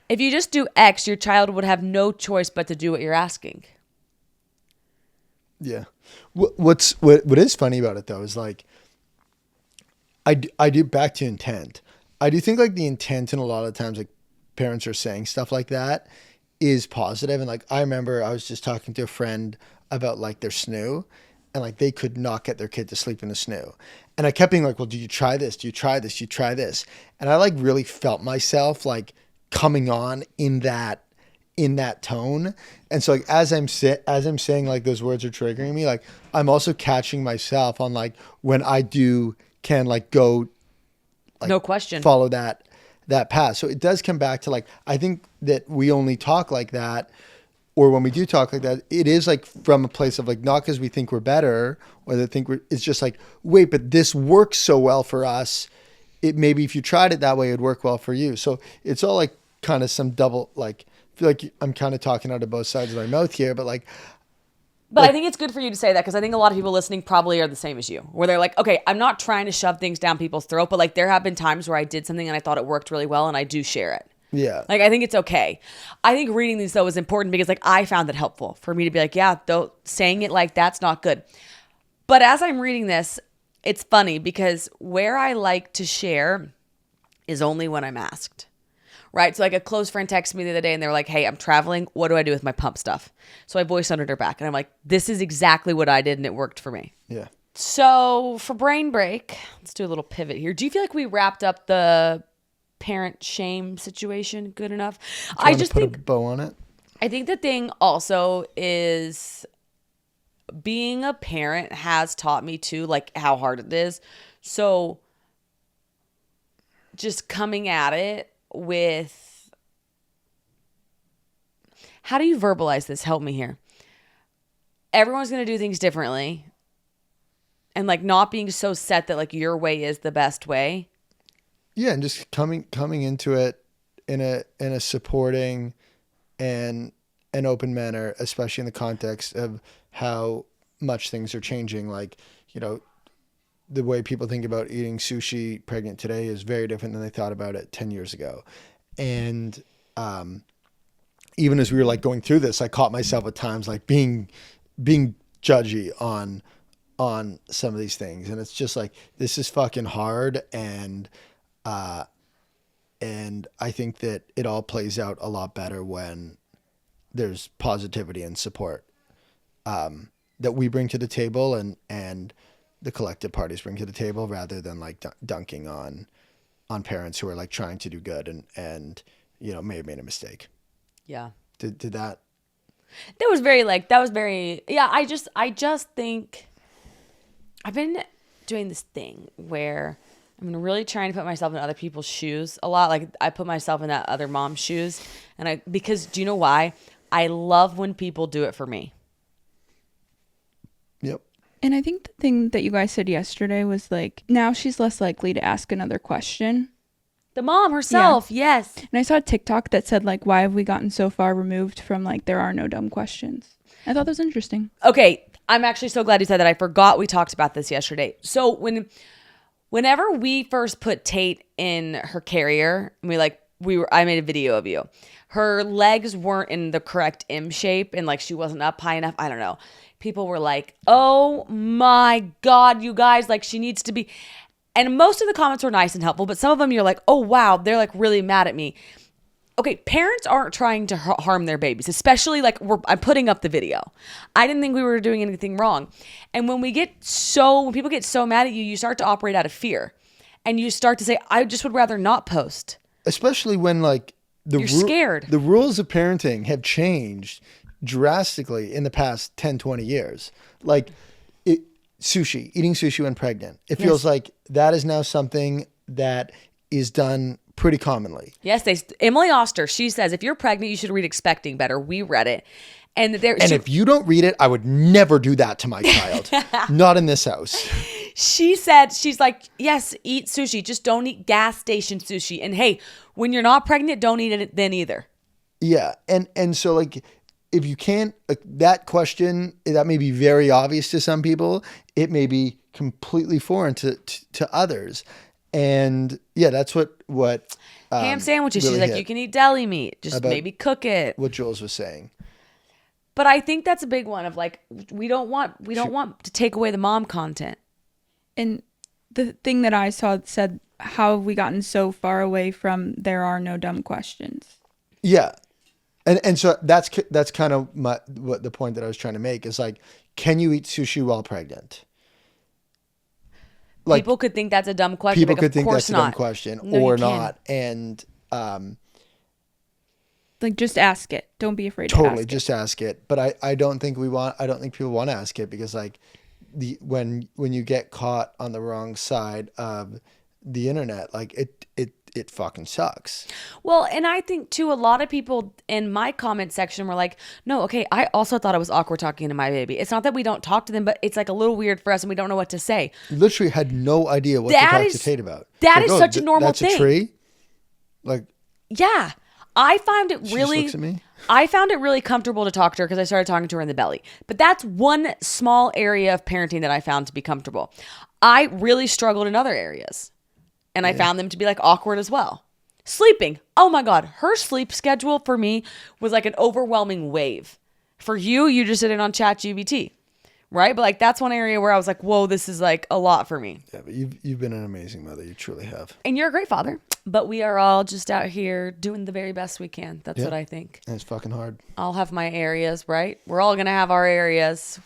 If you just do X, your child would have no choice but to do what you're asking. Yeah. What is funny about it though is like, I do back to intent. I do think like the intent in a lot of times like parents are saying stuff like that is positive. And like, I remember I was just talking to a friend about like their snoo and like they could not get their kid to sleep in the snoo. And I kept being like, well, do you try this? Do you try this? Do you try this? And I like really felt myself like coming on in that tone. And so like as I'm saying like those words are triggering me, like I'm also catching myself on like when I can like go like no question follow that path. So it does come back to like I think that we only talk like that, or when we do talk like that, it is like from a place of like not because we think we're better or they think it's just like, wait, but this works so well for us. It maybe if you tried it that way, it'd work well for you. So it's all like kind of some double, like, I feel like I'm kind of talking out of both sides of my mouth here, but like, But I think it's good for you to say that because I think a lot of people listening probably are the same as you, where they're like, okay, I'm not trying to shove things down people's throat, but like there have been times where I did something and I thought it worked really well and I do share it. Yeah. Like, I think it's okay. I think reading these, though, is important because, like, I found it helpful for me to be like, yeah, though, saying it like that's not good. But as I'm reading this, it's funny because where I like to share is only when I'm asked, right? So, like, a close friend texted me the other day and they were like, hey, I'm traveling. What do I do with my pump stuff? So I voice noted her back and I'm like, this is exactly what I did and it worked for me. Yeah. So for brain break, let's do a little pivot here. Do you feel like we wrapped up the parent shame situation good enough? I just think put a bow on it. I think the thing also is being a parent has taught me too, like how hard it is. So just coming at it with, how do you verbalize this? Help me here. Everyone's going to do things differently. And like not being so set that like your way is the best way. Yeah, and just coming into it in a supporting and an open manner, especially in the context of how much things are changing. Like, you know, the way people think about eating sushi pregnant today is very different than they thought about it 10 years ago. And even as we were like going through this, I caught myself at times like being judgy on some of these things. And it's just like, this is fucking hard. And I think that it all plays out a lot better when there's positivity and support that we bring to the table and the collective parties bring to the table, rather than like dunking on parents who are like trying to do good and you know, may have made a mistake. Yeah. Did that? That was very, yeah, I just think I've been doing this thing where I'm really trying to put myself in other people's shoes a lot. Like I put myself in that other mom's shoes. Because do you know why? I love when people do it for me. Yep. And I think the thing that you guys said yesterday was like, now she's less likely to ask another question. The mom herself, yeah. Yes. And I saw a TikTok that said like, why have we gotten so far removed from like, there are no dumb questions? I thought that was interesting. Okay. I'm actually so glad you said that. I forgot we talked about this yesterday. So whenever we first put Tate in her carrier, I made a video of you. Her legs weren't in the correct M shape and like she wasn't up high enough. I don't know. People were like, oh my God, you guys, like she needs to be. And most of the comments were nice and helpful, but some of them you're like, oh wow, they're like really mad at me. Okay, parents aren't trying to harm their babies, especially like I'm putting up the video. I didn't think we were doing anything wrong. And when people get so mad at you, you start to operate out of fear. And you start to say, I just would rather not post. Especially when like you're scared. The rules of parenting have changed drastically in the past 10, 20 years. Like eating sushi when pregnant. It feels like that is now something that is done pretty commonly. Yes, Emily Oster, she says, if you're pregnant, you should read Expecting Better. We read it. And if you don't read it, I would never do that to my child. Not in this house. She said, she's like, yes, eat sushi. Just don't eat gas station sushi. And hey, when you're not pregnant, don't eat it then either. Yeah. And so like, if you can't, that question, that may be very obvious to some people. It may be completely foreign to others. And yeah, that's what ham sandwiches. Really she's like, you can eat deli meat, just maybe cook it. What Jules was saying. But I think that's a big one of like, we don't want to take away the mom content. And the thing that I saw said, how have we gotten so far away from there are no dumb questions? Yeah. And so that's kind of what the point that I was trying to make is like, can you eat sushi while pregnant? Like, people could think that's a dumb question. People like, could think that's not. a dumb question or not. And like, just ask it. Don't be afraid totally, to ask it. just ask it. But I don't think people want to ask it because like when you get caught on the wrong side of the internet, like it fucking sucks. Well, and I think too, a lot of people in my comment section were like, no, okay, I also thought it was awkward talking to my baby. It's not that we don't talk to them, but it's like a little weird for us and we don't know what to say. Literally had no idea what to talk to Tate about. That is such a normal thing. That's a tree? Like, yeah. I found it She really. just looks at me. I found it really comfortable to talk to her because I started talking to her in the belly. But that's one small area of parenting that I found to be comfortable. I really struggled in other areas, and I found them to be like awkward as well. Sleeping. Oh my God. Her sleep schedule for me was like an overwhelming wave. For you, you just did it on ChatGPT, right? But like that's one area where I was like, whoa, this is like a lot for me. Yeah, but you've been an amazing mother. You truly have. And you're a great father. But we are all just out here doing the very best we can. That's what I think. And it's fucking hard. I'll have my areas, right? We're all going to have our areas.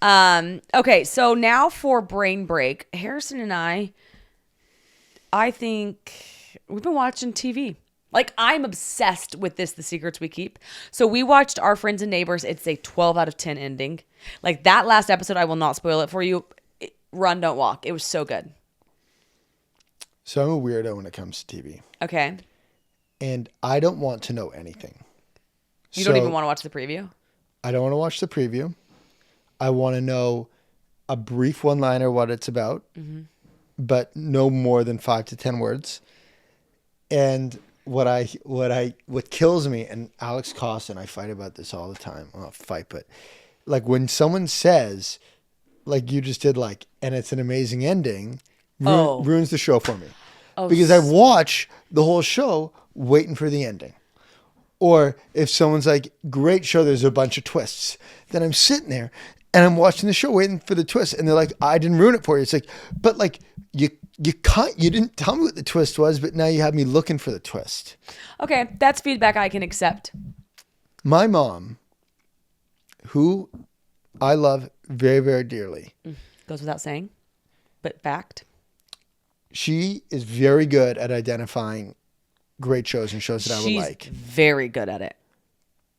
Okay, so now for brain break. Harrison and I think we've been watching TV. Like, I'm obsessed with this, The Secrets We Keep. So we watched Our Friends and Neighbors. It's a 12 out of 10 ending. Like, that last episode, I will not spoil it for you. Run, don't walk. It was so good. So I'm a weirdo when it comes to TV. Okay. And I don't want to know anything. You don't even want to watch the preview? I don't want to watch the preview. I want to know a brief one-liner what it's about, but no more than 5 to 10 words. And what kills me, and Alex Cost and I fight about this all the time. Well, not fight, but like when someone says, like you just did, like, and it's an amazing ending, ruins the show for me. Because I watch the whole show waiting for the ending. Or if someone's like, great show, there's a bunch of twists. Then I'm sitting there and I'm watching the show waiting for the twist. And they're like, I didn't ruin it for you. It's like, but like you didn't tell me what the twist was, but now you have me looking for the twist. Okay, that's feedback I can accept. My mom, who I love very, very dearly. Goes without saying, but fact. She is very good at identifying great shows and shows that I would like. She's very good at it.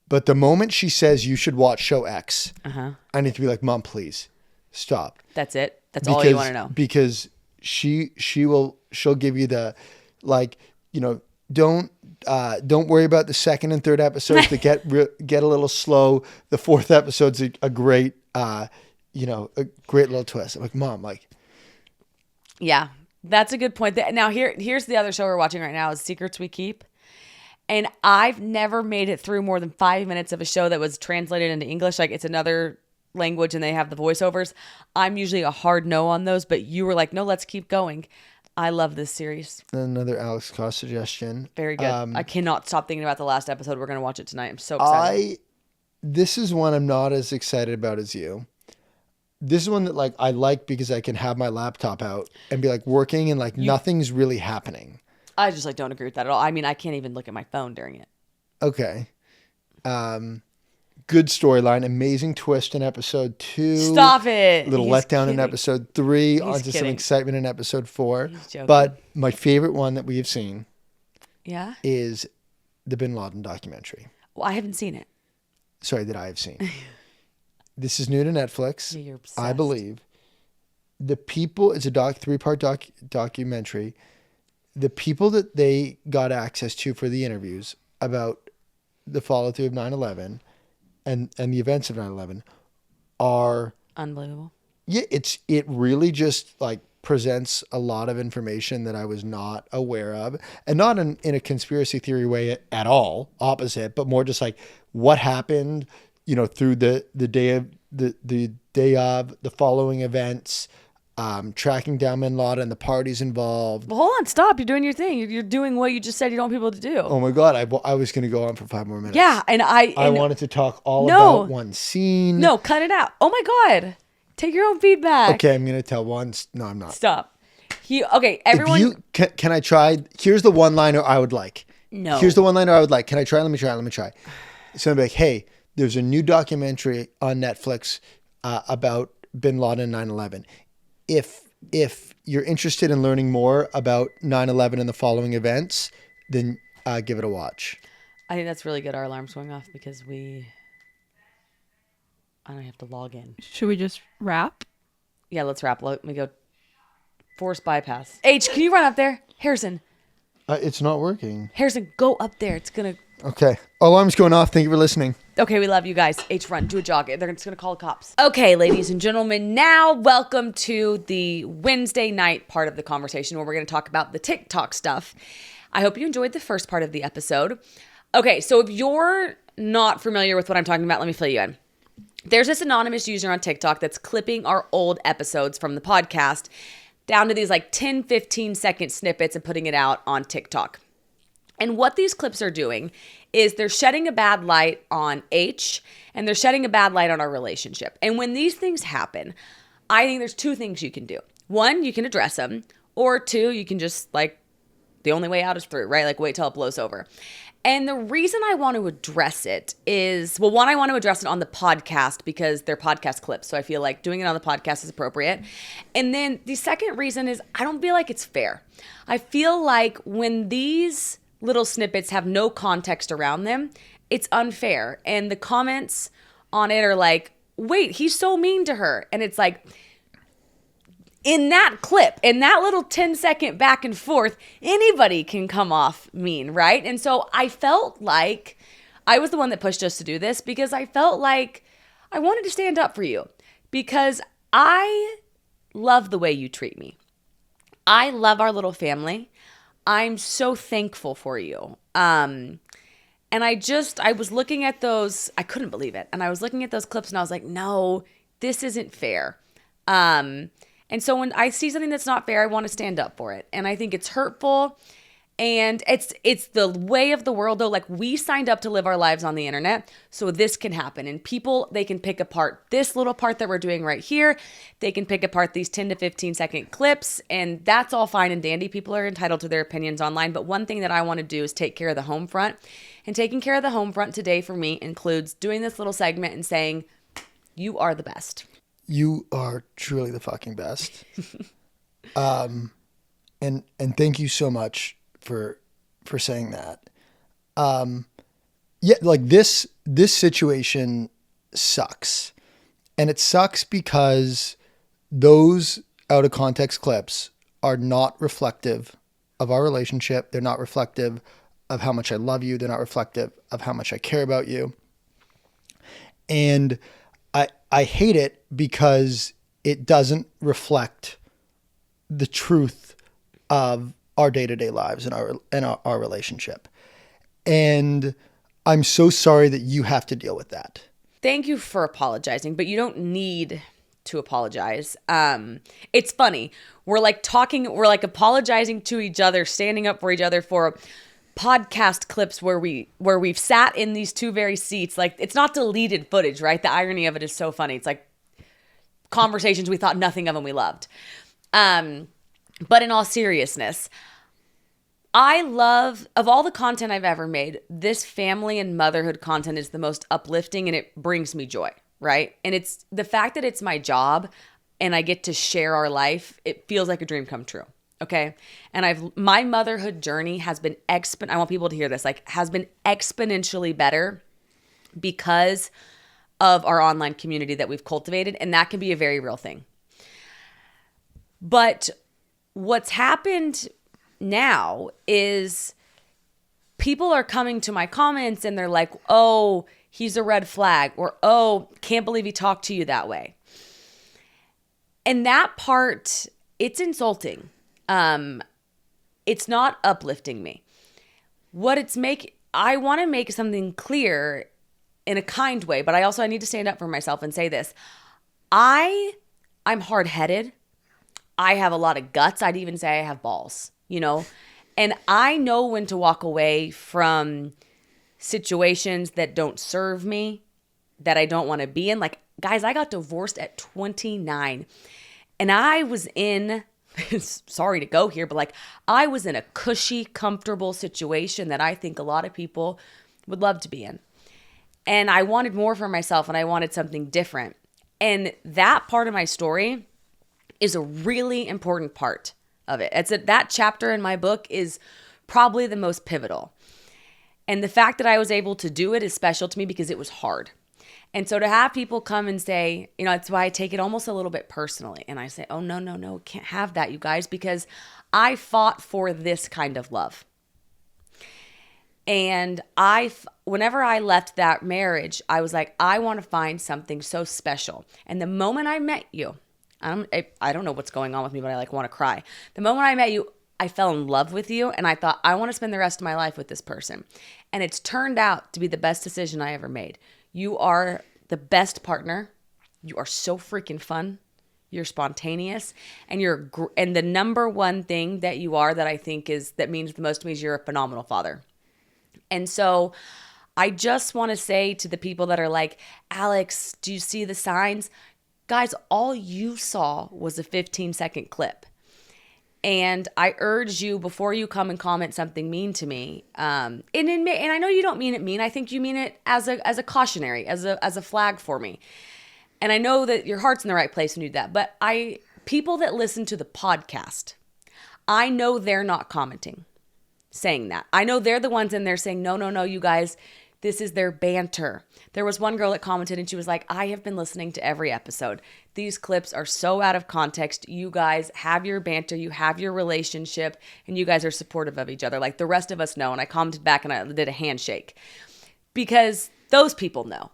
But the moment she says you should watch show X, I need to be like, Mom, please stop. That's it. That's all you want to know. Because she'll give you the, like, you know, don't worry about the second and third episodes that get a little slow. The fourth episode's a great a great little twist. I'm like, Mom, like, yeah. That's a good point. Now here's the other show we're watching right now is Secrets We Keep. And I've never made it through more than 5 minutes of a show that was translated into English. Like it's another language and they have the voiceovers. I'm usually a hard no on those, but you were like, no, let's keep going. I love this series. Another Alex Cost suggestion. Very good. I cannot stop thinking about the last episode. We're going to watch it tonight. I'm so excited. This is one I'm not as excited about as you. This is one that like I like because I can have my laptop out and be like working and like nothing's really happening. I just like don't agree with that at all. I mean, I can't even look at my phone during it. Okay. Good storyline, amazing twist in episode 2. Stop it. Little letdown in episode 3, onto some excitement in episode 4. But my favorite one that we have seen is the Bin Laden documentary. Well, I haven't seen it. Sorry, that I have seen. This is new to Netflix, you're obsessed. I believe. The people, it's a 3-part documentary. The people that they got access to for the interviews about the follow-through of 9/11 and the events of 9/11 are unbelievable. Yeah, it really just like presents a lot of information that I was not aware of, and not in a conspiracy theory way at all, opposite, but more just like what happened, you know, through the day of the following events, tracking down Bin Laden and the parties involved. Well, hold on, stop. You're doing your thing. You're doing what you just said you don't want people to do. Oh my God. I was going to go on for 5 more minutes. Yeah. And I wanted to talk about one scene. No, cut it out. Oh my God. Take your own feedback. Okay. I'm going to tell one. No, I'm not. Stop. Everyone. Can I try? Here's the one-liner I would like. No. Here's the one-liner I would like. Can I try? Let me try. So I'm like, hey, there's a new documentary on Netflix about Bin Laden and 9/11. If you're interested in learning more about 9/11 and the following events, then give it a watch. I think that's really good. Our alarm's going off because I don't have to log in. Should we just wrap? Yeah, let's wrap. Let me go. Force bypass. H, can you run up there? Harrison. It's not working. Harrison, go up there. It's going to... Okay. Alarm's going off. Thank you for listening. Okay, we love you guys. H, run. Do a jog. They're just going to call the cops. Okay, ladies and gentlemen, now welcome to the Wednesday night part of the conversation where we're going to talk about the TikTok stuff. I hope you enjoyed the first part of the episode. Okay, so if you're not familiar with what I'm talking about, let me fill you in. There's this anonymous user on TikTok that's clipping our old episodes from the podcast down to these like 10, 15-second snippets and putting it out on TikTok. And what these clips are doing is they're shedding a bad light on H, and they're shedding a bad light on our relationship. And when these things happen, I think there's two things you can do. One, you can address them, or two, you can just like, the only way out is through, right? Like wait till it blows over. And the reason I want to address it is, well, one, I want to address it on the podcast because they're podcast clips. So I feel like doing it on the podcast is appropriate. And then the second reason is I don't feel like it's fair. I feel like when these little snippets have no context around them, it's unfair. And the comments on it are like, wait, he's so mean to her. And it's like, in that clip, in that little 10-second back and forth, anybody can come off mean, right? And so I felt like I was the one that pushed us to do this because I felt like I wanted to stand up for you because I love the way you treat me. I love our little family. I'm so thankful for you. And I was looking at those, I couldn't believe it. And I was looking at those clips and I was like, no, this isn't fair. And so when I see something that's not fair, I want to stand up for it. And I think it's hurtful. And it's the way of the world, though. Like, we signed up to live our lives on the internet, so this can happen. And people, they can pick apart this little part that we're doing right here. They can pick apart these 10 to 15-second clips, and that's all fine and dandy. People are entitled to their opinions online. But one thing that I want to do is take care of the home front. And taking care of the home front today for me includes doing this little segment and saying, you are the best. You are truly the fucking best. And thank you so much for saying that. Yeah, like this situation sucks. And it sucks because those out of context clips are not reflective of our relationship. They're not reflective of how much I love you. They're not reflective of how much I care about you. And I hate it because it doesn't reflect the truth of our day-to-day lives and our relationship. And I'm so sorry that you have to deal with that. Thank you for apologizing, but you don't need to apologize. It's funny. We're like apologizing to each other, standing up for each other for podcast clips where we've sat in these two very seats. Like, it's not deleted footage, right? The irony of it is so funny. It's like conversations we thought nothing of and we loved. But in all seriousness, I love, of all the content I've ever made, this family and motherhood content is the most uplifting and it brings me joy, right? And it's the fact that it's my job and I get to share our life. It feels like a dream come true. Okay. And my motherhood journey has been I want people to hear this, like, has been exponentially better because of our online community that we've cultivated. And that can be a very real thing. But what's happened now is people are coming to my comments and they're like, oh, he's a red flag, or, oh, can't believe he talked to you that way. And that part, it's insulting. It's not uplifting me. I want to make something clear in a kind way, but I need to stand up for myself and say this. I'm hard-headed. I have a lot of guts. I'd even say I have balls, and I know when to walk away from situations that don't serve me, that I don't want to be in. Like, guys, I got divorced at 29 and I was in, sorry to go here, but like, I was in a cushy, comfortable situation that I think a lot of people would love to be in. And I wanted more for myself and I wanted something different. And that part of my story is a really important part of it. That chapter in my book is probably the most pivotal. And the fact that I was able to do it is special to me because it was hard. And so to have people come and say, that's why I take it almost a little bit personally. And I say, oh, no, can't have that, you guys, because I fought for this kind of love. And whenever I left that marriage, I was like, I want to find something so special. And the moment I met you, I don't know what's going on with me, but I want to cry. The moment I met you, I fell in love with you and I thought, I want to spend the rest of my life with this person. And it's turned out to be the best decision I ever made. You are the best partner. You are so freaking fun. You're spontaneous, and and the number one thing that you are that I think that means the most to me is you're a phenomenal father. And so I just want to say to the people that are like, Alex, do you see the signs? Guys, all you saw was a 15-second clip. And I urge you, before you come and comment something mean to me, and I know you don't mean it mean. I think you mean it as a cautionary, as a flag for me. And I know that your heart's in the right place when you do that. But people that listen to the podcast, I know they're not commenting, saying that. I know they're the ones in there saying, no, you guys, this is their banter. There was one girl that commented and she was like, I have been listening to every episode. These clips are so out of context. You guys have your banter, you have your relationship, and you guys are supportive of each other. Like the rest of us know. And I commented back and I did a handshake because those people know.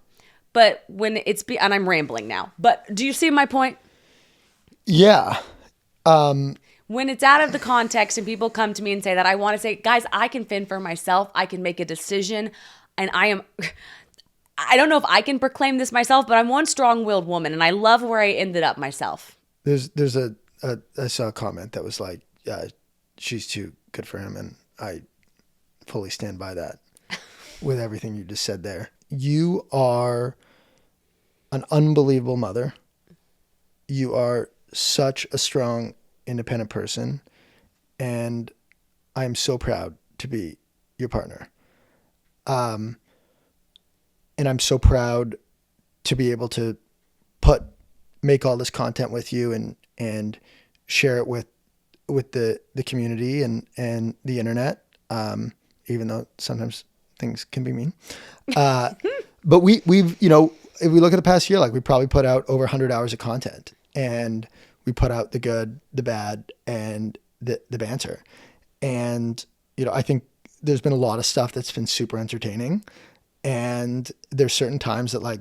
But when and I'm rambling now, but do you see my point? Yeah. When it's out of the context and people come to me and say that, I want to say, guys, I can fend for myself. I can make a decision. And I don't know if I can proclaim this myself, but I'm one strong-willed woman and I love where I ended up myself. There's I saw a comment that was like, yeah, she's too good for him. And I fully stand by that with everything you just said there. You are an unbelievable mother. You are such a strong, independent person. And I'm so proud to be your partner. And I'm so proud to be able to make all this content with you and share it with the community and the internet. Even though sometimes things can be mean. But we've, if we look at the past year, like we probably put out over 100 hours of content, and we put out the good, the bad, and the banter. And, I think there's been a lot of stuff that's been super entertaining, and there's certain times that like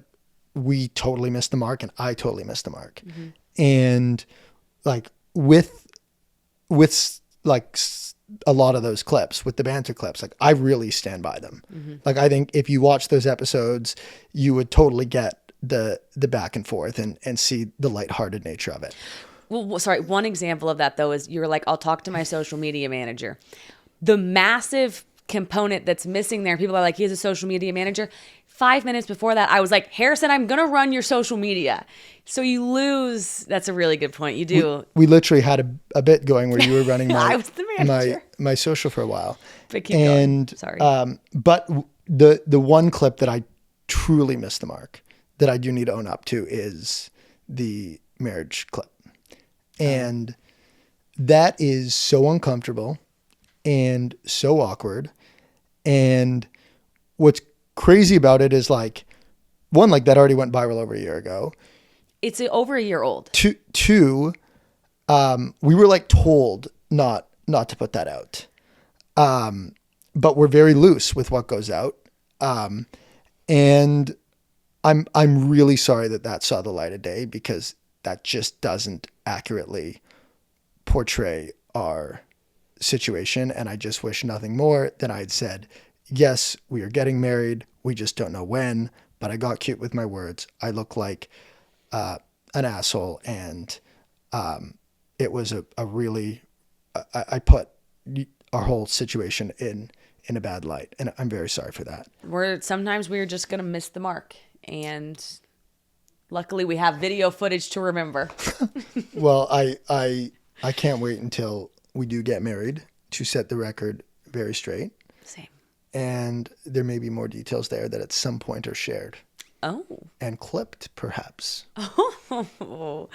we totally missed the mark and I totally missed the mark. Mm-hmm. And like with like a lot of those clips, with the banter clips, like I really stand by them. Mm-hmm. Like I think if you watch those episodes, you would totally get the back and forth and see the lighthearted nature of it. Well, sorry. One example of that though is you're like, I'll talk to my social media manager. The massive component that's missing there, people are like, he has a social media manager. 5 minutes before that, I was like, Harrison, I'm going to run your social media. So you lose. That's a really good point. You do. We literally had a bit going where you were running I was the manager. my social for a while. But keep going. Sorry. But the one clip that I truly missed the mark that I do need to own up to is the marriage clip. And that is so uncomfortable and so awkward. And what's crazy about it is like, one, like that already went viral over a year ago. It's over a year old. Two, we were like told not to put that out. But we're very loose with what goes out. And I'm really sorry that saw the light of day, because that just doesn't accurately portray our situation. And I just wish nothing more than I had said, yes, we are getting married. We just don't know when, but I got cute with my words. I look like an asshole. And it was a really, I put our whole situation in a bad light. And I'm very sorry for that. Sometimes we're just going to miss the mark. And luckily we have video footage to remember. Well, I can't wait until we do get married to set the record very straight. Same. And there may be more details there that at some point are shared. Oh. And clipped, perhaps. Oh,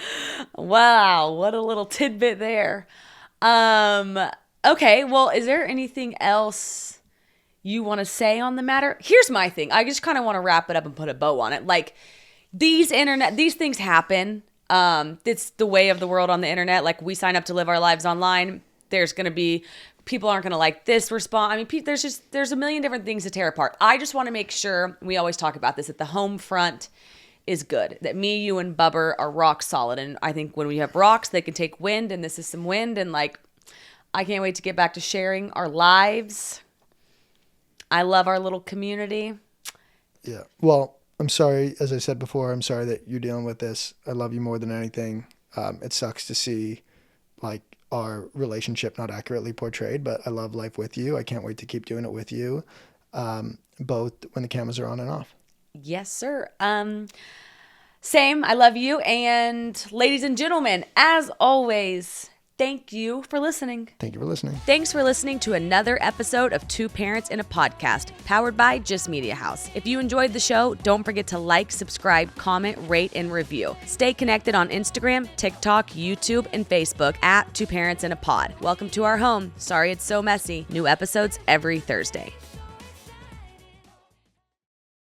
wow. What a little tidbit there. Okay. Well, is there anything else you want to say on the matter? Here's my thing. I just kind of want to wrap it up and put a bow on it. Like these things happen. It's the way of the world on the internet. Like we sign up to live our lives online. There's going to be people aren't going to like this response. I mean, there's a million different things to tear apart. I just want to make sure, we always talk about this, that the home front is good, that me, you, and Bubber are rock solid. And I think when we have rocks, they can take wind, and this is some wind. And like, I can't wait to get back to sharing our lives. I love our little community. Yeah. Well, I'm sorry. As I said before, I'm sorry that you're dealing with this. I love you more than anything. It sucks to see like our relationship not accurately portrayed, but I love life with you. I can't wait to keep doing it with you, both when the cameras are on and off. Yes, sir. Same. I love you. And ladies and gentlemen, as always, thank you for listening. Thank you for listening. Thanks for listening to another episode of Two Parents in a Podcast, powered by Just Media House. If you enjoyed the show, don't forget to like, subscribe, comment, rate, and review. Stay connected on Instagram, TikTok, YouTube, and Facebook at Two Parents in a Pod. Welcome to our home. Sorry it's so messy. New episodes every Thursday.